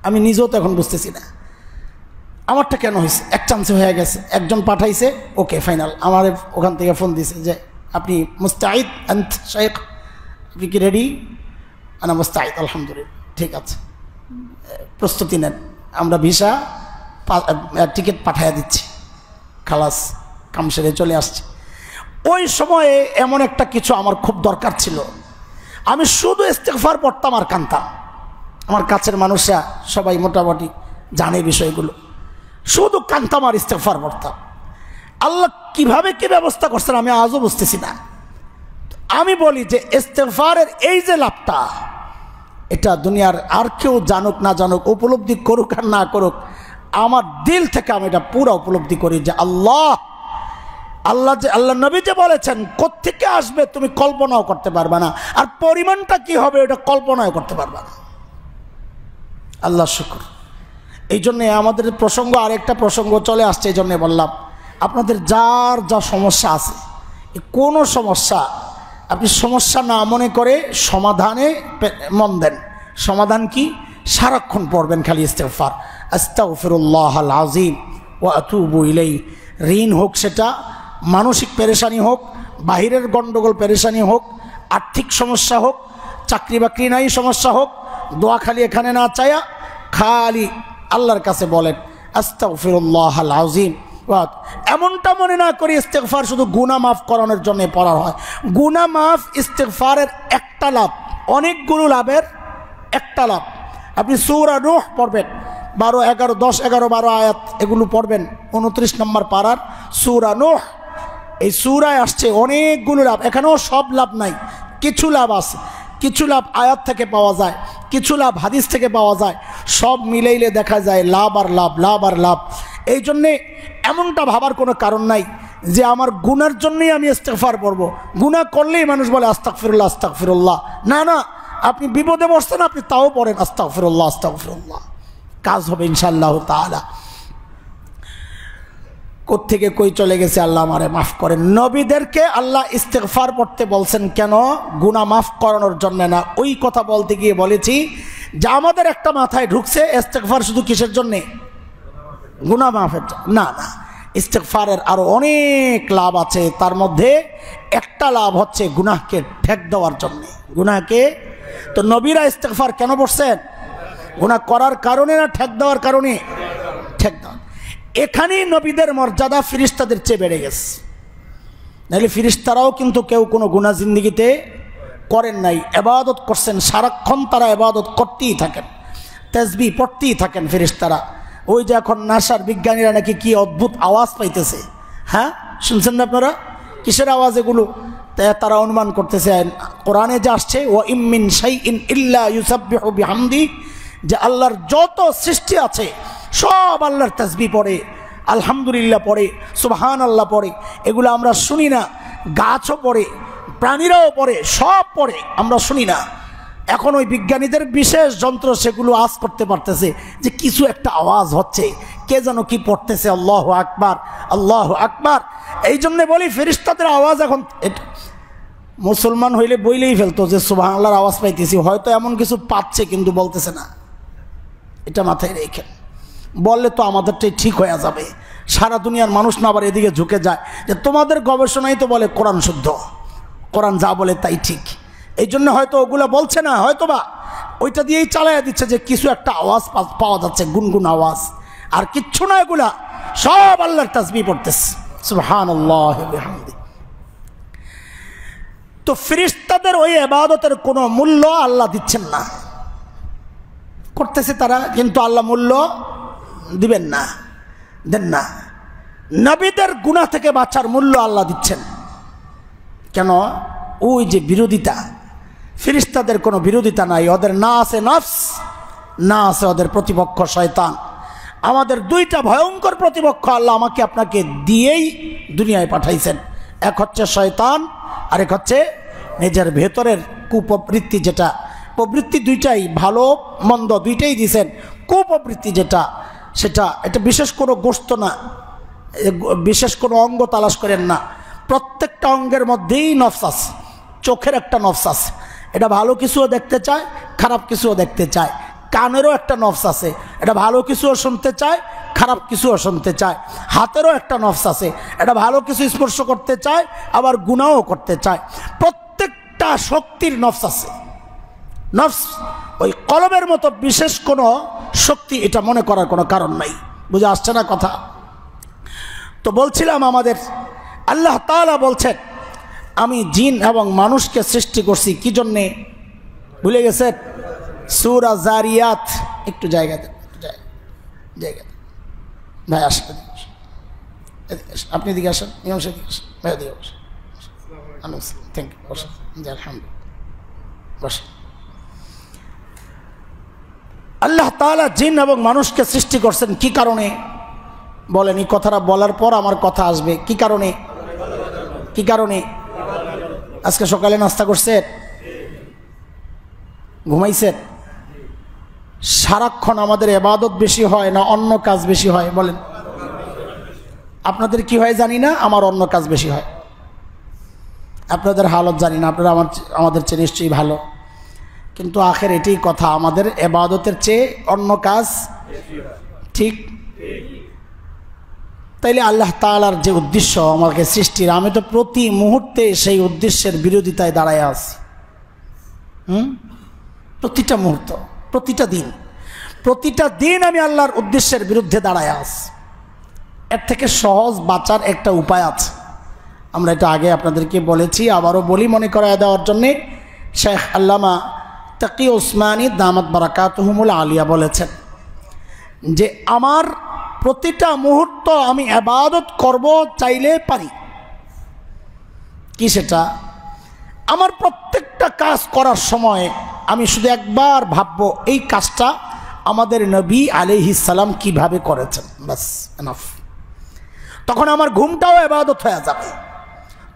আমি নিজেও তো এখন বুঝতেছি না আমারটা কেন হয়েছে। এক চান্সে হয়ে গেছে, একজন পাঠাইছে, ওকে ফাইনাল। আমার ওখান থেকে ফোন দিছে যে আপনি মুস্তাইদ আন্ত শেখ, আপনি কি রেডি? আনা মুস্তাইদ, আলহামদুলিল্লাহ, ঠিক আছে, প্রস্তুতি নেন, আমরা ভিসা টিকিট পাঠিয়ে দিচ্ছি, খালাস, কাম সেরে চলে আসছে। ওই সময়ে এমন একটা কিছু আমার খুব দরকার ছিল, আমি শুধু ইস্তিগফার পড়তাম আর কাঁদতাম। আমার কাছের মানুষরা সবাই মোটামুটি জানে বিষয়গুলো, শুধু কাঁদতাম আর ইস্তিগফার পড়তাম। আল্লাহ কিভাবে কি ব্যবস্থা করছেন আমি আজও বুঝতেছি না। আমি বলি যে ইস্তিগফারের এই যে লাভটা, এটা দুনিয়ার আর কেউ জানুক না জানুক, উপলব্ধি করুক আর না করুক, আমার দিল থেকে আমি এটা পুরো উপলব্ধি করি যে আল্লাহ যে আল্লাহ নবী যে বলেছেন কোত্থেকে আসবে তুমি কল্পনাও করতে পারবে না, আর পরিমাণটা কি হবে এটা কল্পনাও করতে পারবে না। আল্লাহ শুকর। এই জন্যে আমাদের প্রসঙ্গ, আরেকটা প্রসঙ্গ চলে আসছে, এই জন্যে বললাম আপনাদের যার যা সমস্যা আছে, কোনো সমস্যা আপনি সমস্যা না মনে করে সমাধানে মন দেন। সমাধান কি? সারাক্ষণ পড়বেন খালি ইস্তিগফার, আস্তাগফিরুল্লাহাল আযীম ওয়া আতুবু ইলাইহি। ঋণ হোক, সেটা মানসিক পেরেশানি হোক, বাহিরের গণ্ডগোল পেরেশানি হোক, আর্থিক সমস্যা হোক, চাকরি বাকরি নাই সমস্যা হোক, দোয়া খালি এখানে না চায়া খালি আল্লাহর কাছে বলেন আস্তাগফিরুল্লাহাল আযীম। এমনটা মনে না করি ইস্তিগফার শুধু গুনাহ মাফ করানোর জন্য পড়া হয়। গুনাহ মাফ ইস্তিগফারের একটা লাভ, অনেকগুলো লাভের একটা লাভ। আপনি সূরা নূহ পড়বেন, 12, 11, 10, 11, 12 আয়াত, এগুলো পড়বেন। 29 নম্বর পারার সূরা নূহ, এই সূরায় আসছে অনেকগুলো লাভ। এখানেও সব লাভ নাই, কিছু লাভ আছে, কিছু লাভ আয়াত থেকে পাওয়া যায়, কিছু লাভ হাদিস থেকে পাওয়া যায়। সব মিলাইলে দেখা যায় লাভ আর লাভ, লাভ আর লাভ। এই জন্যে এমনটা ভাবার কোনো কারণ নাই যে আমার গুনার জন্যই আমি ইস্তিগফার পড়ব। গুনাহ করলেই মানুষ বলে আস্তাগফিরুল্লাহ আস্তাগফিরুল্লাহ। না না, আপনি বিপদে বসছেন, আপনি তাও পড়েন আস্তাগফিরুল্লাহ আস্তাগফিরুল্লাহ, কাজ হবে ইনশাআল্লাহ তাআলা। কোত্থেকে কই চলে গেছে, আল্লাহ আমারে মাফ করেন। নবীদেরকে আল্লাহ ইস্তিগফার পড়তে বলছেন কেন? গুনাহ মাফ করানোর জন্য না। ওই কথা বলতে গিয়ে বলেছি যে আমাদের একটা মাথায় ঢুকছে ইস্তিগফার শুধু কিসের জন্যে? গুনাহ মাফের জন্য। না না, ইস্তিগফারের আরো অনেক লাভ আছে। তার মধ্যে একটা লাভ হচ্ছে গুনাহকে ঠেক দেওয়ার জন্যে। গুনাহকে, তো নবীরা ইস্তিগফার কেন পড়ছেন? গুনাহ করার কারণে না ঠেক দেওয়ার কারণে? ঠেক দেওয়া। এখানেই নবীদের মর্যাদা ফিরিস্তাদের চেয়ে বেড়ে গেছে। নাহলে ফিরিস্তারাও কিন্তু কেউ কোনো গুনাহ জিন্দিগিতে করেন নাই, ইবাদত করছেন। সারাক্ষণ তারা ইবাদত করতেই থাকেন, তাসবিহ পড়তেই থাকেন ফিরিস্তারা। ওই যে এখন নাসার বিজ্ঞানীরা নাকি কি অদ্ভুত আওয়াজ পাইতেছে, হ্যাঁ শুনছেন না আপনারা? কিসের আওয়াজ এগুলো? তারা অনুমান করতেছে কোরআনে যে আসছে ও ইমিন শাইইন ইল্লা ইউসাব্বিহু বিহামদি, যে আল্লাহর যত সৃষ্টি আছে সব আল্লাহর তাসবিহ পড়ে, আলহামদুলিল্লাহ পড়ে, সুবহানাল্লাহ পড়ে। এগুলো আমরা শুনি না, গাছও পড়ে, প্রাণীরাও পড়ে, সব পড়ে, আমরা শুনি না। এখন ওই বিজ্ঞানীদের বিশেষ যন্ত্র সেগুলো আওয়াজ করতে পারতেছে যে কিছু একটা আওয়াজ হচ্ছে, কে যেন কি পড়তেছে। আল্লাহু আকবার, আল্লাহু আকবার। এই জন্যে বলি ফেরেশতাদের আওয়াজ এখন মুসলমান হইলে বইলেই ফেলতো যে সুবহানাল্লাহর আওয়াজ পাইতেছি, হয়তো এমন কিছু পাচ্ছে কিন্তু বলতেছে না। এটা মাথায় রেখেন, বললে তো আমাদেরটাই ঠিক হয়ে যাবে। সারা দুনিয়ার মানুষ না আবার এদিকে ঝুঁকে যায় যে তোমাদের গবেষণাই তো বলে কোরআন শুদ্ধ, কোরআন যা বলে তাই ঠিক। এই জন্য হয়তো ওগুলো বলছে না, হয়তো বা ওইটা দিয়েই চালাইয়া দিচ্ছে যে কিছু একটা আওয়াজ পাওয়া যাচ্ছে, গুনগুন আওয়াজ, আর কিচ্ছু না, এগুলা সব আল্লাহর তাসবিহ পড়তেছে, সুবহানাল্লাহ বিহামদি। তো ফেরেশতাদের ওই ইবাদতের কোনো মূল্য আল্লাহ দিচ্ছেন না, করতেছে তারা, কিন্তু আল্লাহ মূল্য দিবেন না, দেন না। নবীদের গুনাহ থেকে বাঁচার মূল্য আল্লাহ দিচ্ছেন। কেন? ওই যে বিরোধিতা, ফেরেশতাদের কোনো বিরোধিতা নাই, ওদের না আছে নফস, না আছে ওদের প্রতিপক্ষ শয়তান। আমাদের দুইটা ভয়ঙ্কর প্রতিপক্ষ আল্লাহ আমাকে আপনাকে দিয়েই দুনিয়ায় পাঠাইছেন। এক হচ্ছে শয়তান, আরেক হচ্ছে নিজের ভেতরের কুপ্রবৃত্তি, যেটা প্রবৃত্তি দুইটাই ভালো মন্দ দুইটাই দিয়েছেন। কুপ্রবৃত্তি যেটা, সেটা এটা বিশেষ কোনো গোস্ত না, বিশেষ কোনো অঙ্গ তালাশ করেন না, প্রত্যেকটা অঙ্গের মধ্যেই নফস আছে। চোখের একটা নফস আছে, এটা ভালো কিছুও দেখতে চায়, খারাপ কিছুও দেখতে চায়। কানেরও একটা নফস আছে, এটা ভালো কিছুও শুনতে চায়, খারাপ কিছুও শুনতে চায়। হাতেরও একটা নফস আছে, এটা ভালো কিছু স্পর্শ করতে চায়, আবার গুনাহও করতে চায়। প্রত্যেকটা শক্তির নফস আছে। নফস ওই কলবের মতো বিশেষ কোনো শক্তি এটা মনে করার কোনো কারণ নাই। বুঝে আসছে না কথা? তো বলছিলাম আমাদের আল্লাহ তাআলা বলছেন আমি জিন এবং মানুষকে সৃষ্টি করছি কি জন্যে? ভুলে গেছেন? সূরা জারিয়াত। একটু জায়গা দেন, জায়গা দেন ভাই, আসেন আপনি দিকে আসেন, ইমাম সাহেব দিকে আসেন, ভাই দিকে বসেন। থ্যাংক ইউ, বসেন। আলহামদুলিল্লাহ, বসেন। আল্লাহ তাআলা জিন এবং মানুষকে সৃষ্টি করছেন কি কারণে বলেন? এই কথাটা বলার পর আমার কথা আসবে। কি কারণে? কি কারণে? আজকে সকালে নাস্তা করছেন? ঘুমাইছেন? সারাক্ষণ আমাদের ইবাদত বেশি হয় না অন্য কাজ বেশি হয় বলেন? আপনাদের কি হয় জানি না, আমার অন্য কাজ বেশি হয়। আপনাদের হালত জানি না, আপনারা আমাদের চেয়ে নিশ্চয়ই ভালো। কিন্তু আখের এটাই কথা, আমাদের ইবাদতের চেয়ে অন্য কাজ ঠিক। তাইলে আল্লাহ তাআলার যে উদ্দেশ্য আমাকে সৃষ্টির, আমি তো প্রতি মুহূর্তে সেই উদ্দেশ্যের বিরোধিতায় দাঁড়ায় আছি। প্রতিটা মুহূর্ত, প্রতিটা দিন আমি আল্লাহর উদ্দেশ্যের বিরুদ্ধে দাঁড়ায় আছি। এর থেকে সহজ বাঁচার একটা উপায় আছে, আমরা এটা আগে আপনাদেরকে বলেছি, আবারও বলি মনে করায় দেওয়ার জন্যে। শেখ আল্লামা তাকি উসমানী দামাত বারাকাতুহুমুল আলিয়া বলেছেন যে আমার প্রতিটা মুহূর্ত আমি ইবাদত করব চাইলে পারি। কি সেটা? আমার প্রত্যেকটা কাজ করার সময় আমি শুধু একবার ভাববো এই কাজটা আমাদের নবী আলাইহিস সালাম কিভাবে করেছেন, বাস এনাফ। তখন আমার ঘুমটাও ইবাদত হয়ে যাবে,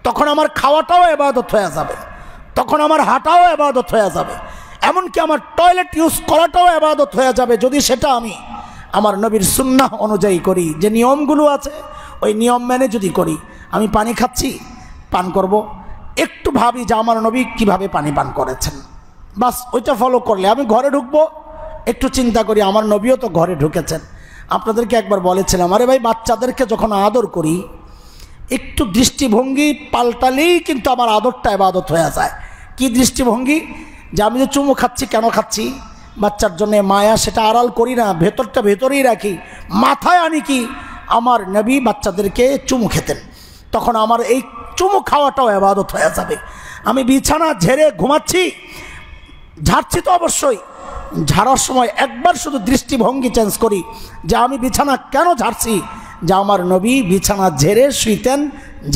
তখন আমার খাওয়াটাও ইবাদত হয়ে যাবে, তখন আমার হাঁটাও ইবাদত হয়ে যাবে, এমনকি আমার টয়লেট ইউজ করাটাও ইবাদত হয়ে যাবে যদি সেটা আমি আমার নবীর সুন্নাহ অনুযায়ী করি। যে নিয়মগুলো আছে ওই নিয়ম মেনে যদি করি। আমি পানি খাচ্ছি, পান করব, একটু ভাবি যে আমার নবী কিভাবে পানি পান করেছেন, বাস ওইটা ফলো করলে। আমি ঘরে ঢুকবো, একটু চিন্তা করি আমার নবীও তো ঘরে ঢুকেছেন। আপনাদেরকে একবার বলেছিলাম, আরে ভাই বাচ্চাদেরকে যখন আদর করি একটু দৃষ্টিভঙ্গি পাল্টালেই কিন্তু আমার আদরটা ইবাদত হয়ে যায়। কি দৃষ্টিভঙ্গি? যে আমি যে চুমু খাচ্ছি, কেন খাচ্ছি? বাচ্চার জন্য মায়া, সেটা আড়াল করি না, ভেতরটা ভেতরেই রাখি। মাথায় আনি কি আমার নবী বাচ্চাদেরকে চুমু খেতেন, তখন আমার এই চুমু খাওয়াটাও ইবাদত হয়ে যাবে। আমি বিছানা ঝেড়ে ঘুমাচ্ছি, ঝাড়ছি তো অবশ্যই, ঝাড়ার সময় একবার শুধু দৃষ্টিভঙ্গি চেঞ্জ করি যে আমি বিছানা কেন ঝাড়ছি, যে আমার নবী বিছানা ঝেড়ে শুইতেন,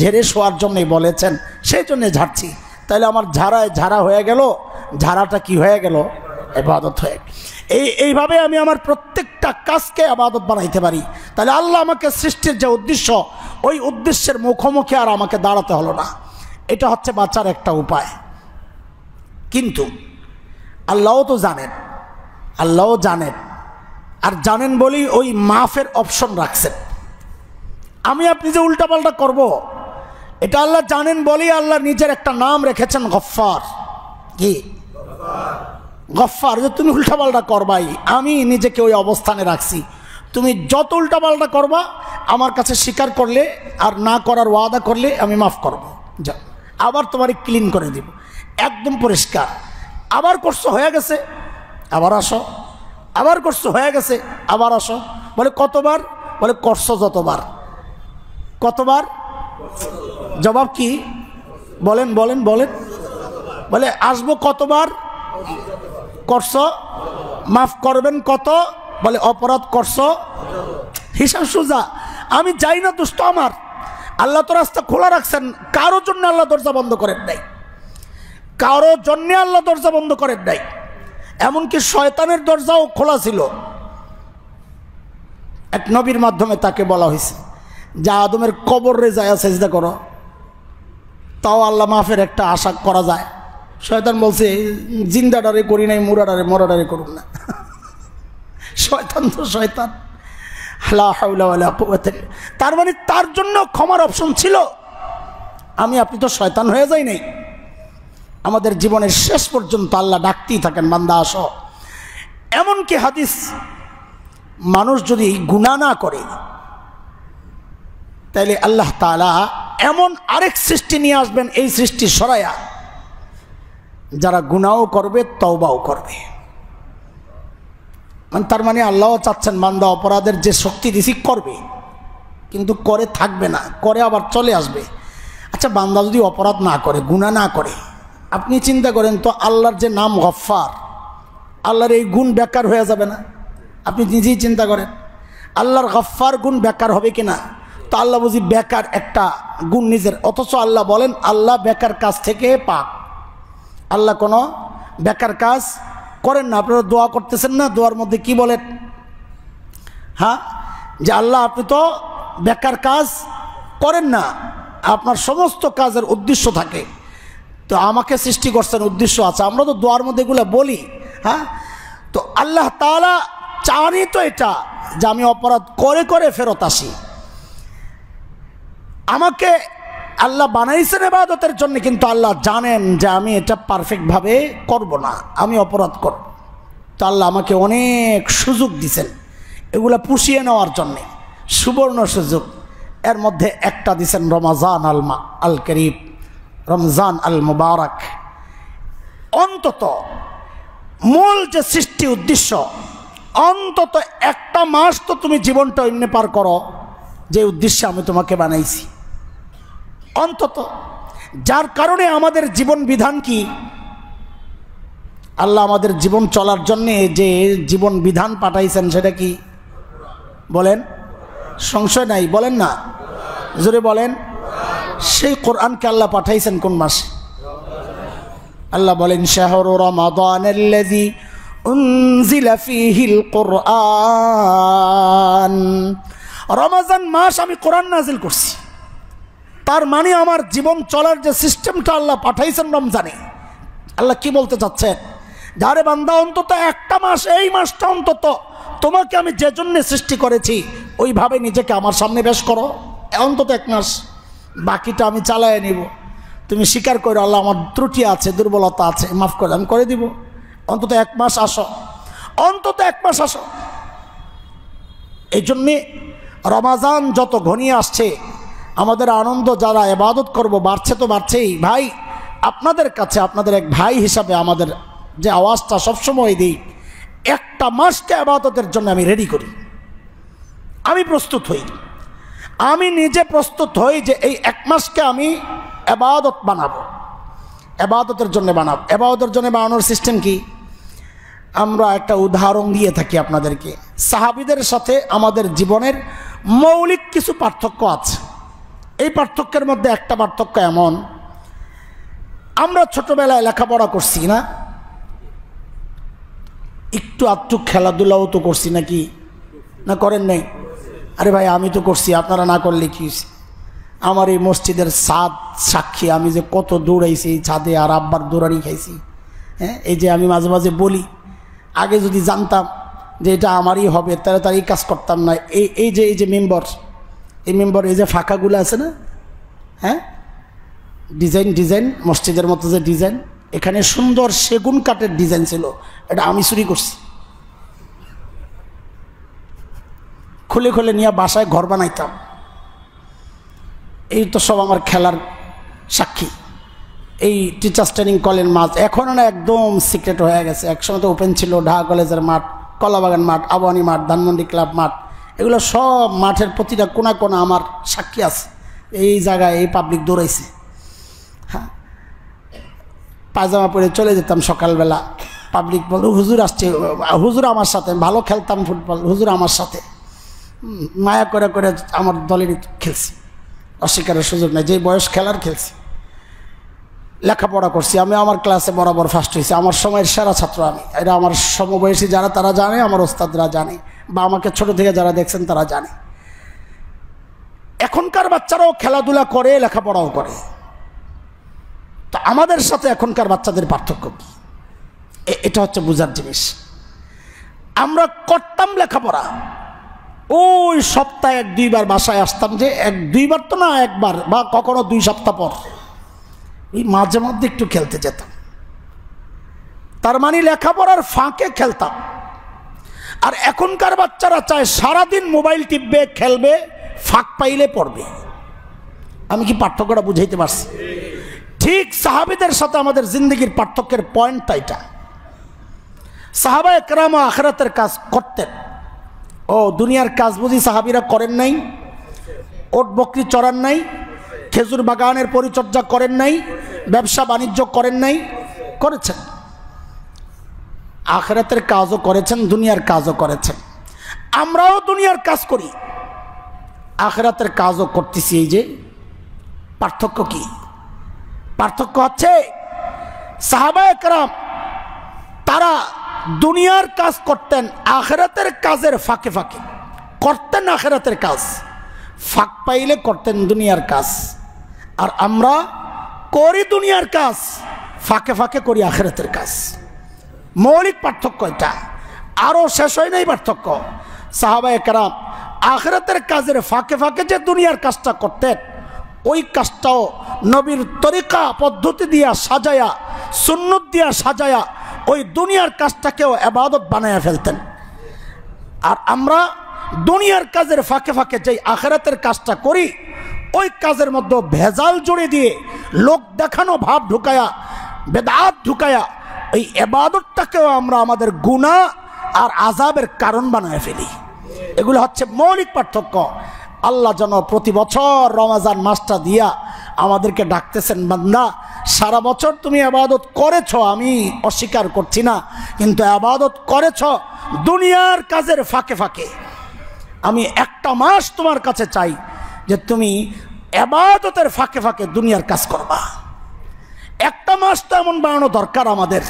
ঝেড়ে শোয়ার জন্যই বলেছেন, সেই জন্যে ঝাড়ছি। তাহলে আমার ঝাড়া হয়ে গেল, ঝাড়াটা কি হয়ে গেল? ইবাদত হয়ে গেল। এইভাবে আমি আমার প্রত্যেকটা কাজকে ইবাদত বানাইতে পারি। তাহলে আল্লাহ আমাকে সৃষ্টির যে উদ্দেশ্য, ওই উদ্দেশ্যের মুখোমুখি আর আমাকে দাঁড়াতে হলো না। এটা হচ্ছে বাঁচার একটা উপায়। কিন্তু আল্লাহও তো জানেন, আল্লাহও জানেন, আর জানেন বলেই ওই মাফের অপশন রাখছেন। আমি আপনি যে উল্টাপাল্টা করব, এটা আল্লাহ জানেন বলেই আল্লাহ নিজের একটা নাম রেখেছেন গফফার। কি গফফার? যে তুমি উল্টাপাল্টা করবাই, আমি নিজেকে ওই অবস্থানে রাখছি। তুমি যত উল্টাপাল্টা করবা, আমার কাছে স্বীকার করলে আর না করার ওয়াদা করলে আমি মাফ করব, যা আবার তোমারে ক্লিন করে দিব, একদম পরিষ্কার। আবার করছো, হয়ে গেছে, আবার আসো। আবার করছো, হয়ে গেছে, আবার আসো। বলে কতবার? বলে করছো যতবার। কতবার? জবাব কি? বলেন বলেন বলেন। বলে আসবো কতবার? করছো। মাফ করবেন কত? বলে অপরাধ করছো। হিসাব সোজা। আমি যাই না দুষ্ট আমার, আল্লাহ তো রাস্তা খোলা রাখছেন। কারো জন্য আল্লাহ দরজা বন্ধ করেন নাই, কারো জন্যে আল্লাহ দরজা বন্ধ করেন নাই। এমনকি শয়তানের দরজাও খোলা ছিল। এক নবীর মাধ্যমে তাকে বলা হয়েছে যে আদমের কবরে যায় সেজদা করো, তাও আল্লাহ মাফের একটা আশা করা যায়। শয়তান বলছে জিন্দাডারে করি নাই, মরাডারে করুন না। শয়তান তো শয়তান। লা হাওলা ওয়ালা কুওয়াতা। তার মানে তার জন্য ক্ষমার অপশন ছিল। আমি আপনি তো শয়তান হয়ে যাই নাই। আমাদের জীবনের শেষ পর্যন্ত আল্লাহ ডাকতেই থাকেন, বান্দা আসো। এমনকি হাদিস, মানুষ যদি গুনাহ না করে, তাইলে আল্লাহ তাআলা এমন আরেক সৃষ্টি নিয়ে আসবেন, এই সৃষ্টি সরায়া, যারা গুনাহও করবে তওবাও করবে। মানে তার মানে আল্লাহও চাচ্ছেন বান্দা অপরাধের যে শক্তি দিছি করবে, কিন্তু করে থাকবে না, করে আবার চলে আসবে। আচ্ছা, বান্দা যদি অপরাধ না করে, গুনাহ না করে, আপনি চিন্তা করেন তো আল্লাহর যে নাম গফফার, আল্লাহর এই গুণ বেকার হয়ে যাবে না? আপনি নিজেই চিন্তা করেন, আল্লাহর গফফার গুণ বেকার হবে কিনা? তো আল্লাহ বুঝি বেকার একটা গুণ নিজের, অথচ আল্লাহ বলেন আল্লাহ বেকার কাজ থেকে পাক। আল্লাহ কোনো বেকার কাজ করেন না। আপনারা দোয়া করতেছেন না, দোয়ার মধ্যে কি বলেন? হ্যাঁ, যে আল্লাহ আপনি তো বেকার কাজ করেন না, আপনার সমস্ত কাজের উদ্দেশ্য থাকে। তো আমাকে সৃষ্টি করছেন, উদ্দেশ্য আছে। আমরা তো দোয়ার মধ্যে এগুলো বলি। হ্যাঁ, তো আল্লাহ তাআলা চানই তো এটা, যে আমি অপরাধ করে করে ফেরত আসি। আমাকে আল্লাহ বানাইছেন ইবাদতের জন্য, কিন্তু আল্লাহ জানেন যে আমি এটা পারফেক্টভাবে করব না, আমি অপরাধ করব। তো আল্লাহ আমাকে অনেক সুযোগ দিছেন এগুলা পুষিয়ে নেওয়ার জন্যে, সুবর্ণ সুযোগ। এর মধ্যে একটা দিছেন রমজান আল করিম, রমজান আল মুবারক। অন্তত মূল যে সৃষ্টি উদ্দেশ্য, অন্তত একটা মাস তো তুমি জীবনটা অন্য পার করো, যে উদ্দেশ্যে আমি তোমাকে বানাইছি। অন্তত যার কারণে আমাদের জীবন বিধান কি, আল্লাহ আমাদের জীবন চলার জন্যে যে জীবন বিধান পাঠাইছেন সেটা কি বলেন? সংশয় নাই, বলেন না, জোরে বলেন। সেই কোরআনকে আল্লাহ পাঠাইছেন কোন মাসে? আল্লাহ বলেন শাহরু রমাদানাল্লাযী উনজিলা ফীহিল কুরআন। রমজান মাস আমি কোরআন নাজিল করছি। তার মানে আমার জীবন চলার যে সিস্টেমটা আল্লাহ পাঠাইছেন রমজানে। আল্লাহ কি বলতে চাচ্ছেন? যারে বান্দা অন্তত একটা মাস, এই মাসটা অন্তত তোমাকে আমি যে জন্য সৃষ্টি করেছি ওইভাবে নিজেকে আমার সামনে পেশ করো, অন্তত এক মাস। বাকিটা আমি চালায় নিব। তুমি স্বীকার করো আল্লাহ আমার ত্রুটি আছে, দুর্বলতা আছে, মাফ করে আমি করে দিব। অন্তত এক মাস আসো, অন্তত এক মাস আসো। এই জন্যে রমাজান যত ঘনিয়ে আসছে, আমাদের আনন্দ, যারা ইবাদত করব বাড়ছে তো বাড়ছেই। ভাই, আপনাদের কাছে আপনাদের এক ভাই হিসাবে আমাদের যে আওয়াজটা সবসময় দিই, একটা মাসকে ইবাদতের জন্য আমি রেডি করি, আমি প্রস্তুত হই। আমি নিজে প্রস্তুত হই যে এই এক মাসকে আমি ইবাদত বানাবো, ইবাদতের জন্য বানাবো। ইবাদতের জন্য বানানোর সিস্টেম কি? আমরা একটা উদাহরণ দিয়ে থাকি আপনাদেরকে। সাহাবীদের সাথে আমাদের জীবনের মৌলিক কিছু পার্থক্য আছে। এই পার্থক্যের মধ্যে একটা পার্থক্য এমন, আমরা ছোটবেলায় লেখাপড়া করছি না, একটু আধটু খেলাধুলাও তো করছি নাকি, না করেন নাই? আরে ভাই আমি তো করছি, আপনারা না করলে কি হয়েছে? আমার এই মসজিদের ছাদ সাক্ষী, আমি যে কত দৌড়াইছি এই ছাদে, আর আব্বার দৌড়ানি খাইছি। হ্যাঁ, এই যে আমি মাঝে মাঝে বলি, আগে যদি জানতাম যে এটা আমারই হবে তাহলে তার এই কাজ করতাম না। এই যে মেম্বার, এই মেম্বার, এই যে ফাঁকাগুলো আছে না, হ্যাঁ, ডিজাইন মসজিদের মতো যে ডিজাইন, এখানে সুন্দর সেগুন কাঠের ডিজাইন ছিল, এটা আমি চুরি করছি। খুলে খুলে নিয়ে বাসায় ঘর বানাইতাম। এই তো সব আমার খেলার সাক্ষী। এই টিচার্স ট্রেনিং কলেজ মাঠ এখন না একদম সিক্রেট হয়ে গেছে, একসময় তো ওপেন ছিল। ঢাকা কলেজের মাঠ, কলাবাগান মাঠ, আবাহনী মাঠ, ধানমন্ডি ক্লাব মাঠ, এগুলো সব মাঠের প্রতিটা কোনা কোনা আমার সাক্ষী আছে। এই জায়গায় এই পাবলিক দৌড়াইছে। হ্যাঁ, পায়জামা পরে চলে যেতাম সকালবেলা, পাবলিক বলতো হুজুর আসছে, হুজুর আমার সাথে, ভালো খেলতাম ফুটবল, হুজুর আমার সাথে মায়া করে করে আমার দলেরই খেলছি, অস্বীকারের সুযোগ নেই। যে বয়স খেলার খেলছি, লেখাপড়া করছি আমি, আমার ক্লাসে বরাবর ফার্স্ট হয়েছি, আমার সময়ের সেরা ছাত্র আমি। এটা আমার সমবয়সী যারা তারা জানে, আমার ওস্তাদরা জানে, বা আমাকে ছোট থেকে যারা দেখছেন তারা জানে। এখনকার বাচ্চারাও খেলাধুলা করে, লেখাপড়াও করে। তো আমাদের সাথে এখনকার বাচ্চাদের পার্থক্য কি, এটা হচ্ছে বোঝার জিনিস। আমরা করতাম লেখাপড়া, ওই সপ্তাহে 1-2 বার বাসায় আসতাম, যে 1-2 বার তো না, একবার বা কখনো 2 সপ্তাহ পর ওই মাঝে মধ্যে একটু খেলতে যেতাম। তার মানে লেখাপড়ার ফাঁকে খেলতাম। আর এখনকার বাচ্চারা চায় সারাদিন মোবাইল টিপবে, খেলবে, ফাঁক পাইলে পড়বে। আমি কি পার্থক্যটা বুঝাইতে পারছি? ঠিক সাহাবীদের সাথে আমাদের জিন্দগির পার্থক্যের পয়েন্টটা এটা। সাহাবায়ে কেরাম আখিরাতের কাজ করতেন। ও দুনিয়ার কাজ বুঝি সাহাবীরা করেন নাই? ওট বকরি চড়ান নাই, খেজুর বাগানের পরিচর্যা করেন নাই, ব্যবসা বাণিজ্য করেন নাই? করেছেন। আখিরাতের কাজও করেছেন, দুনিয়ার কাজও করেছেন। আমরাও দুনিয়ার কাজ করি, আখিরাতের কাজও করতেছি। এই যে পার্থক্য কি? পার্থক্য হচ্ছে সাহাবায়ে কেরাম তারা দুনিয়ার কাজ করতেন, আখিরাতের কাজের ফাঁকে ফাঁকে করতেন আখিরাতের কাজ, ফাঁক পাইলে করতেন দুনিয়ার কাজ। আর আমরা করি দুনিয়ার কাজ, ফাঁকে ফাঁকে করি আখিরাতের কাজ। মৌলিক পার্থক্য এটা, আরও শেষ হয় নাই পার্থক্য। সাহাবায়ে কেরাম আখিরাতের কাজের ফাঁকে ফাঁকে যে দুনিয়ার কাজটা করতেন, ওই কাজটাও নবীর তরিকা পদ্ধতি দিয়া সাজায়া, সুন্নত দিয়া সাজায়া, ওই দুনিয়ার কাজটাকেও ইবাদত বানায়া ফেলতেন। আর আমরা দুনিয়ার কাজের ফাঁকে ফাঁকে যেই আখিরাতের কাজটা করি, ওই কাজের মধ্যে ভেজাল জুড়ে দিয়ে, লোক দেখানো ভাব ঢুকায়া, বেদাত ঢুকায়া, এই ইবাদতটাকেও আমরা আমাদের গুনাহ আর আযাবের কারণ বানায় ফেলি। এগুলো হচ্ছে মৌলিক পার্থক্য। আল্লাহ যেন প্রতি বছর রমজান মাসটা দিয়া আমাদেরকে ডাকতেছেন, বান্দা সারা বছর তুমি ইবাদত করেছো, আমি অস্বীকার করছি না, কিন্তু ইবাদত করেছো দুনিয়ার কাজের ফাঁকে ফাঁকে। আমি একটা মাস তোমার কাছে চাই যে তুমি ইবাদতের ফাঁকে ফাঁকে দুনিয়ার কাজ করবা। একটা মাস তো এমন বানানো দরকার আমাদের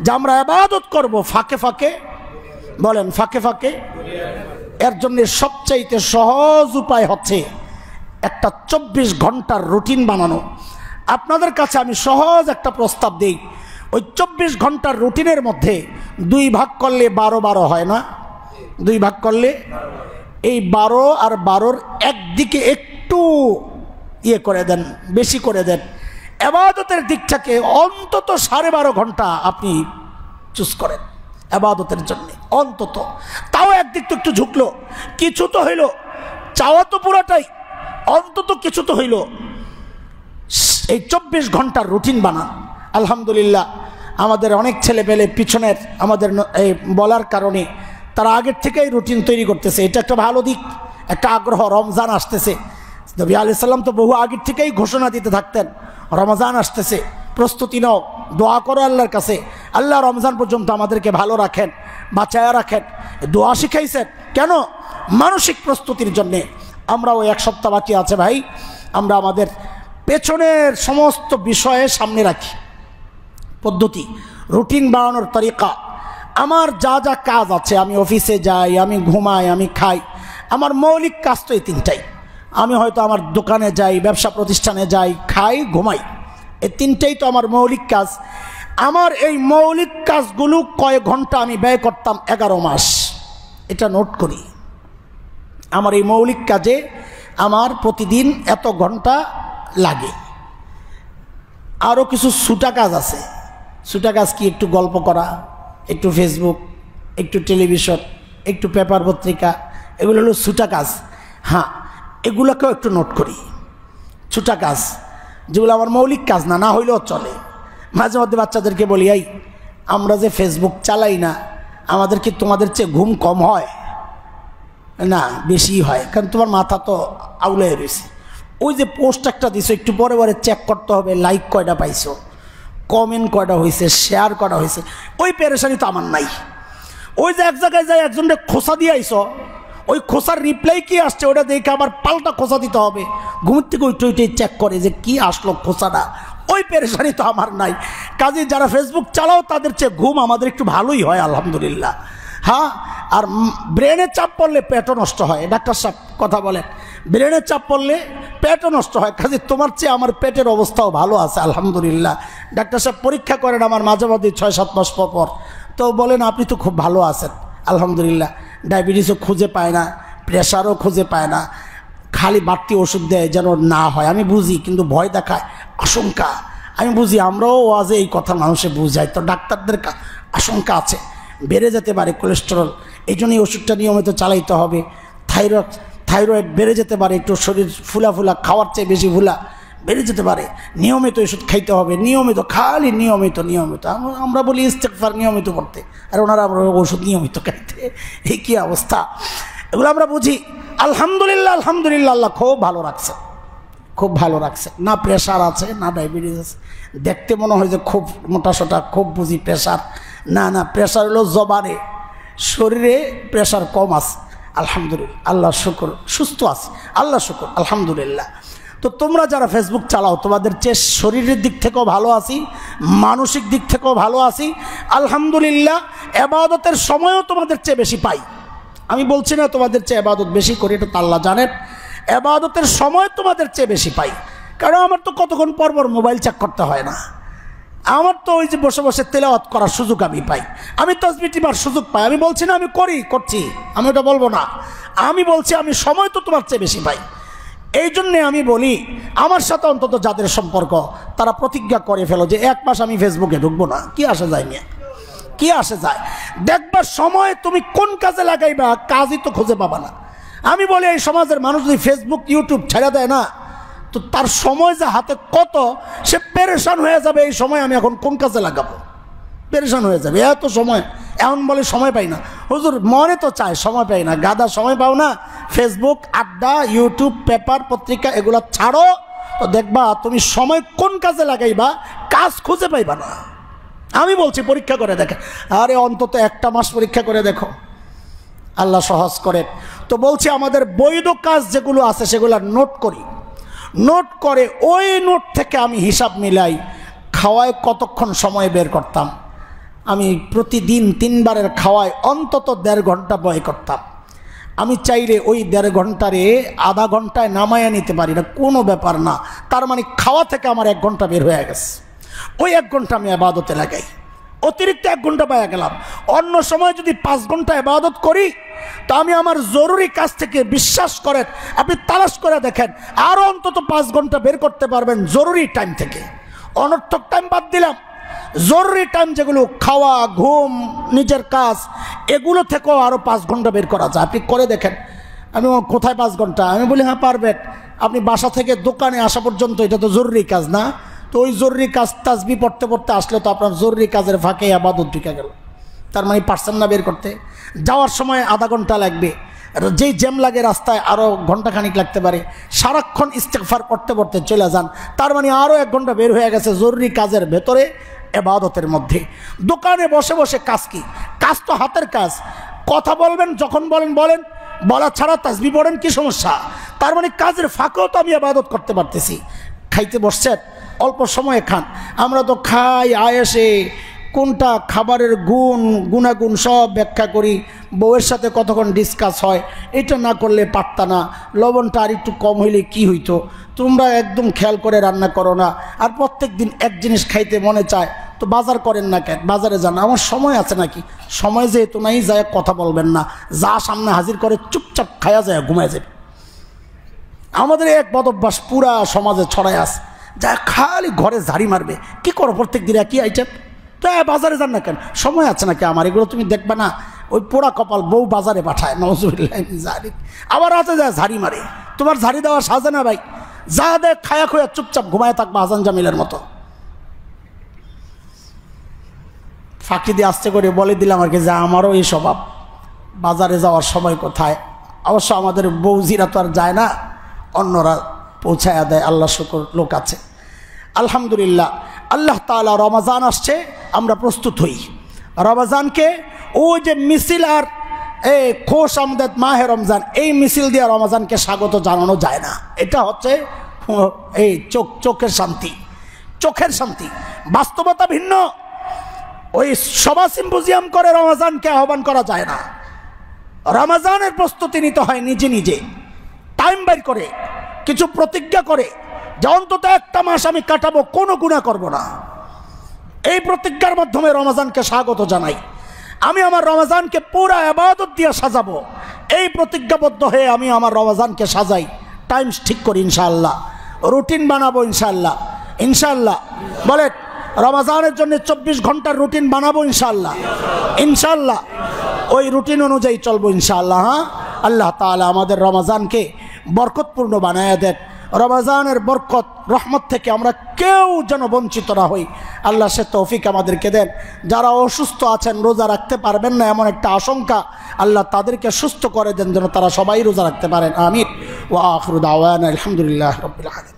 যে আমরা ইবাদত করব ফাঁকে ফাঁকে। বলেন ফাঁকে ফাঁকে। এর জন্য সবচাইতে সহজ উপায় হচ্ছে একটা 24 ঘন্টার রুটিন বানানো। আপনাদের কাছে আমি সহজ একটা প্রস্তাব দিই, ওই 24 ঘন্টার রুটিনের মধ্যে 2 ভাগ করলে 12 হয় না? 2 ভাগ করলে এই 12 আর 12-র একদিকে একটু ইয়ে করে দেন, বেশি করে দেন। ইবাদতের দিকটাকে অন্তত 12.5 ঘন্টা আপনি চুজ করেন ইবাদতের জন্য, অন্তত। তাও একদিক তো একটু ঝুঁকলো, কিছু তো হইল, চাওয়া তো পুরাটাই, অন্তত কিছু তো হইল। এই 24 ঘন্টার রুটিন বানান। আলহামদুলিল্লাহ আমাদের অনেক ছেলে পেলে পিছনের আমাদের এই বলার কারণে তারা আগের থেকেই রুটিন তৈরি করতেছে। এটা একটা ভালো দিক, একটা আগ্রহ। রমজান আসতেছে, নবী আলাইহিস সালাম তো বহু আগের থেকেই ঘোষণা দিতে থাকতেন রমজান আসতেছে, প্রস্তুতি নাও, দোয়া করো আল্লাহর কাছে, আল্লাহ রমজান পর্যন্ত আমাদেরকে ভালো রাখেন, বাঁচায়া রাখেন। দোয়া শিখাইছেন কেন? মানসিক প্রস্তুতির জন্যে। আমরাও 1 সপ্তাহ বাকি আছে ভাই, আমরা আমাদের পেছনের সমস্ত বিষয়ে সামনে রাখি। পদ্ধতি, রুটিন বানানোর তরিকা। আমার যা যা কাজ আছে, আমি অফিসে যাই, আমি ঘুমাই, আমি খাই, আমার মৌলিক কাজ তো এই 3টাই। আমি হয়তো আমার দোকানে যাই, ব্যবসা প্রতিষ্ঠানে যাই, খাই, ঘুমাই, এই 3টাই তো আমার মৌলিক কাজ। আমার এই মৌলিক কাজগুলো কয়েক ঘন্টা আমি ব্যয় করতাম 11 মাস, এটা নোট করি। আমার এই মৌলিক কাজে আমার প্রতিদিন এত ঘন্টা লাগে। আরও কিছু ছুটা কাজ আছে। ছুটা কাজ কি? একটু গল্প করা, একটু ফেসবুক, একটু টেলিভিশন, একটু পেপার পত্রিকা, এগুলো হলো ছুটা কাজ। হ্যাঁ, এগুলোকেও একটু নোট করি। ছুটা কাজ যেগুলো আমার মৌলিক কাজ না, না হইলেও চলে। মাঝে মধ্যে বাচ্চাদেরকে বলি, এই আমরা যে ফেসবুক চালাই না, আমাদের কি তোমাদের চেয়ে ঘুম কম হয়? না, বেশি হয়, কারণ তোমার মাথা তো আউলে রয়েছে। ওই যে পোস্ট একটা দিছো, একটু পরে পরে চেক করতে হবে লাইক কয়টা পাইছো, কমেন্ট কয়টা হয়েছে, শেয়ার কয়টা হয়েছে। ওই পেরেশানি তো আমার নাই। ওই যে এক জায়গায় যায় একজনকে খোসা দিয়ে আইসো, ওই খোসার রিপ্লাই কি আসছে ওটা দেখে আবার পাল্টা খোসা দিতে হবে। ঘুম থেকে ওইটাই চেক করে যে কি আসলো খোসাটা। ওই পেরেশানি তো আমার নাই। কাজে যারা ফেসবুক চালাও তাদের চেয়ে ঘুম আমাদের একটু ভালোই হয় আলহামদুলিল্লাহ। হ্যাঁ, আর ব্রেনের চাপ পড়লে পেটও নষ্ট হয়। ডাক্তার সাহেব কথা বলেন, ব্রেনের চাপ পড়লে পেটও নষ্ট হয়। কাজে তোমার চেয়ে আমার পেটের অবস্থাও ভালো আছে আলহামদুলিল্লাহ। ডাক্তার সাহেব পরীক্ষা করেন আমার মাঝে মাঝে 6-7 মাস পর, তো বলেন আপনি তো খুব ভালো আছেন আলহামদুলিল্লাহ। ডায়াবেটিসও খুঁজে পায় না, প্রেশারও খুঁজে পায় না, খালি বাড়তি ওষুধ দেয় যেন না হয়। আমি বুঝি, কিন্তু ভয় দেখায়, আশঙ্কা। আমি বুঝি, আমরাও ওয়াজে এই কথা মানুষে বুঝাই, তো ডাক্তারদের আশঙ্কা আছে বেড়ে যেতে পারে কোলেস্টেরল, এই জন্যই ওষুধটা নিয়মিত চালাইতে হবে। থাইরয়েড বেড়ে যেতে পারে, একটু শরীর ফুলা ফুলা, খাওয়ার চেয়ে বেশি ফুলা বেড়ে যেতে পারে, নিয়মিত ওষুধ খাইতে হবে, নিয়মিত, খালি নিয়মিত। আমরা বলি ইস্তেগফার নিয়মিত করতে, আর ওনারা আমরা ওষুধ নিয়মিত খাইতে। এই কী অবস্থা! এগুলো আমরা বুঝি। আলহামদুলিল্লাহ, আলহামদুলিল্লাহ, আল্লাহ খুব ভালো রাখছে, খুব ভালো রাখছে। না প্রেশার আছে, না ডায়াবেটিস আছে। দেখতে মনে হয় যে খুব মোটা সোটা, খুব বুঝি প্রেশার। না না, প্রেশার হলো জবানে, শরীরে প্রেশার কম আছে আলহামদুলিল্লাহ। আল্লাহ শুকর, সুস্থ আছে আল্লাহ শুকর আলহামদুলিল্লাহ। তো তোমরা যারা ফেসবুক চালাও, তোমাদের চেয়ে শরীরের দিক থেকেও ভালো আছি, মানসিক দিক থেকেও ভালো আছি আলহামদুলিল্লাহ। এবাদতের সময়ও তোমাদের চেয়ে বেশি পাই। আমি বলছি না তোমাদের চেয়ে এবাদত বেশি করি, এটা তো আল্লাহ জানেন। এবাদতের সময় তোমাদের চেয়ে বেশি পাই, কারণ আমার তো কতক্ষণ পর পর মোবাইল চেক করতে হয় না। আমার তো ওই যে বসে বসে তেলাওয়াত করার সুযোগ আমি পাই, আমি তাসবিহ টিপার সুযোগ পাই। আমি বলছি না আমি করছি, আমি ওটা বলবো না। আমি বলছি আমি সময় তো তোমার চেয়ে বেশি পাই। এই জন্যে আমি বলি, আমার সাথে অন্তত যাদের সম্পর্ক, তারা প্রতিজ্ঞা করে ফেলো যে 1 মাস আমি ফেসবুকে ঢুকবো না। কি আসে যায় মিয়া, কি আসে যায়? দেখবার সময় তুমি কোন কাজে লাগাইবা, কাজই তো খুঁজে পাবা না। আমি বলি, এই সমাজের মানুষ যদি ফেসবুক ইউটিউব ছেড়ে দেয় না, তো তার সময় যে হাতে কত, সে পেরেশান হয়ে যাবে। এই সময় আমি এখন কোন কাজে লাগাবো, পেরেশান হয়ে যাবে। এত সময়, এমন বলে সময় পাই না। হুজুর মনে তো চায়, সময় পাই না। গাদা সময় পাও না? ফেসবুক, আড্ডা, ইউটিউব, পেপার পত্রিকা এগুলো ছাড়ো, তো দেখবা তুমি সময় কোন কাজে লাগাইবা, কাজ খুঁজে পাইবা না। আমি বলছি পরীক্ষা করে দেখে, আরে অন্তত 1টা মাস পরীক্ষা করে দেখো, আল্লাহ সহজ করেন। তো বলছি আমাদের বৈধ কাজ যেগুলো আছে সেগুলো নোট করি, নোট করে ওই নোট থেকে আমি হিসাব মিলাই খাওয়ায় কতক্ষণ সময় বের করতাম। আমি প্রতিদিন 3 বারের খাওয়ায় অন্তত 1.5 ঘন্টা ব্যয় করতাম। আমি চাইলে ওই 1.5 ঘন্টারে আধা ঘন্টায় নামায়া নিতে পারি না, কোনো ব্যাপার না। তার মানে খাওয়া থেকে আমার 1 ঘন্টা বের হয়ে গেছে। ওই 1 ঘন্টা আমি ইবাদতে লাগাই, অতিরিক্ত 1 ঘন্টা পাওয়া গেলাম। অন্য সময় যদি 5 ঘন্টা ইবাদত করি, তো আমি আমার জরুরি কাজ থেকে, বিশ্বাস করেন আপনি তালাশ করে দেখেন, আরও অন্তত 5 ঘন্টা বের করতে পারবেন জরুরি টাইম থেকে। অনর্থক টাইম বাদ দিলাম, জরুরি টাইম যেগুলো খাওয়া, ঘুম, নিজের কাজ, এগুলো থেকেও আরও 5 ঘন্টা বের করা যায়। আপনি করে দেখেন। আমি কোথায় 5 ঘন্টা? আমি বলি হ্যাঁ পারবেন। আপনি বাসা থেকে দোকানে আসা পর্যন্ত এটা তো জরুরি কাজ না? তো ওই জরুরি কাজ তাসবিহ পড়তে পড়তে আসলে তো আপনার জরুরি কাজের ফাঁকে ইবাদত ঢুকে গেল। তার মানে পারছেন না বের করতে। যাওয়ার সময় আধা ঘন্টা লাগবে, যেই জ্যাম লাগে রাস্তায় আরও ঘন্টাখানিক লাগতে পারে, সারাক্ষণ ইস্তেগফার পড়তে পড়তে চলে যান, তার মানে আরও 1 ঘন্টা বের হয়ে গেছে জরুরি কাজের ভেতরে, ইবাদতের মধ্যে। দোকানে বসে বসে কাজ কি? কাজ তো হাতের কাজ। কথা বলবেন, যখন বলেন বলেন, বলা ছাড়া তাসবিহ পড়েন, কি সমস্যা? তার মানে কাজের ফাঁকেও তো আমি ইবাদত করতে পারতেছি। খাইতে বসছেন, অল্প সময়ে খান। আমরা তো খাই আয়েসে, কোনটা খাবারের গুণাগুণ সব ব্যাখ্যা করি, বউয়ের সাথে কতক্ষণ ডিসকাস হয়, এটা না করলে পারতা না, লবণটা আর একটু কম হইলে কি হইতো, তোমরা একদম খেয়াল করে রান্না করো না, আর প্রত্যেক দিন এক জিনিস খাইতে মনে চায়, তো বাজার করেন না কেন? বাজারে যান, আমার সময় আছে নাকি? সময় যেহেতু নাই, যায় কথা বলবেন না, যা সামনে হাজির করে চুপচাপ খায়া যায়, ঘুমায় যাবে। আমাদের এক বদভ্যাস পুরা সমাজে ছড়ায় আছে, যা খালি ঘরে ঝাড়ি মারবে। কি করো প্রত্যেক দিন একই আইটেম? তো বাজারে যান না কেন? সময় আছে নাকি আমার? এগুলো তুমি দেখবে না? ওই পোড়া কপাল বউ বাজারে পাঠায়, নওজুবিল্লাহ জালিক, আবার হাতে যায় ঝাড়ি মারে। তোমার ঝাড়ি দেওয়া সাজে না ভাই, যা দেখ খায়া খোয়া চুপচাপ ঘুমায় থাকবা হাসান জামিলের মতো। ফাঁকি দিয়ে আস্তে করে বলে দিলাম আর কি যে আমারও এই স্বভাব, বাজারে যাওয়ার সময় কোথায়। অবশ্য আমাদের বউজিরা তো আর যায় না, অন্যরা পৌঁছায়া দেয়, আল্লাহ শুকর লোক আছে। আলহামদুলিল্লাহ, আল্লাহ তাআলা রমাজান আসছে, আমরা প্রস্তুত হই। রমাজানকে ওই যে মিছিল আর খোশ আমদাদ মাহে রমজান, এই মিছিল দিয়ে রমাজানকে স্বাগত জানানো যায় না। এটা হচ্ছে এই চোখের শান্তি, চোখের শান্তি। বাস্তবতা ভিন্ন। ওই সভা সিম্পোজিয়াম করে রমাজানকে আহ্বান করা যায় না। রমাজানের প্রস্তুতি নিতে হয় নিজে নিজে, টাইম বের করে, কিছু প্রতিজ্ঞা করে যে অন্তত 1টা মাস আমি কাটাবো, কোনো গুনাহ করব না। এই প্রতিজ্ঞার মাধ্যমে রমাজানকে স্বাগত জানাই। আমি আমার রমাজানকে পুরা ইবাদত দিয়ে সাজাবো, এই প্রতিজ্ঞাবদ্ধ হয়ে আমি আমার রমাজানকে সাজাই। টাইম ঠিক করি ইনশাআল্লাহ, রুটিন বানাবো ইনশাআল্লাহ। ইনশাআল্লাহ বলে রমাজানের জন্য 24 ঘন্টার রুটিন বানাবো ইনশাআল্লাহ। ইনশাআল্লাহ ওই রুটিন অনুযায়ী চলবো ইনশাআল্লাহ। হ্যাঁ, আল্লাহ তাআলা আমাদের রমাজানকে বরকতপূর্ণ বানায়া দেন। রমাজানের বরকত রহমত থেকে আমরা কেউ যেন বঞ্চিত না হই, আল্লাহ সে তৌফিক আমাদেরকে দেন। যারা অসুস্থ আছেন, রোজা রাখতে পারবেন না এমন একটা আশঙ্কা, আল্লাহ তাদেরকে সুস্থ করে দেন যেন তারা সবাই রোজা রাখতে পারেন। আমিন। ওয়া আখিরু দাওয়ানা আলহামদুলিল্লাহি রাব্বিল আলামিন।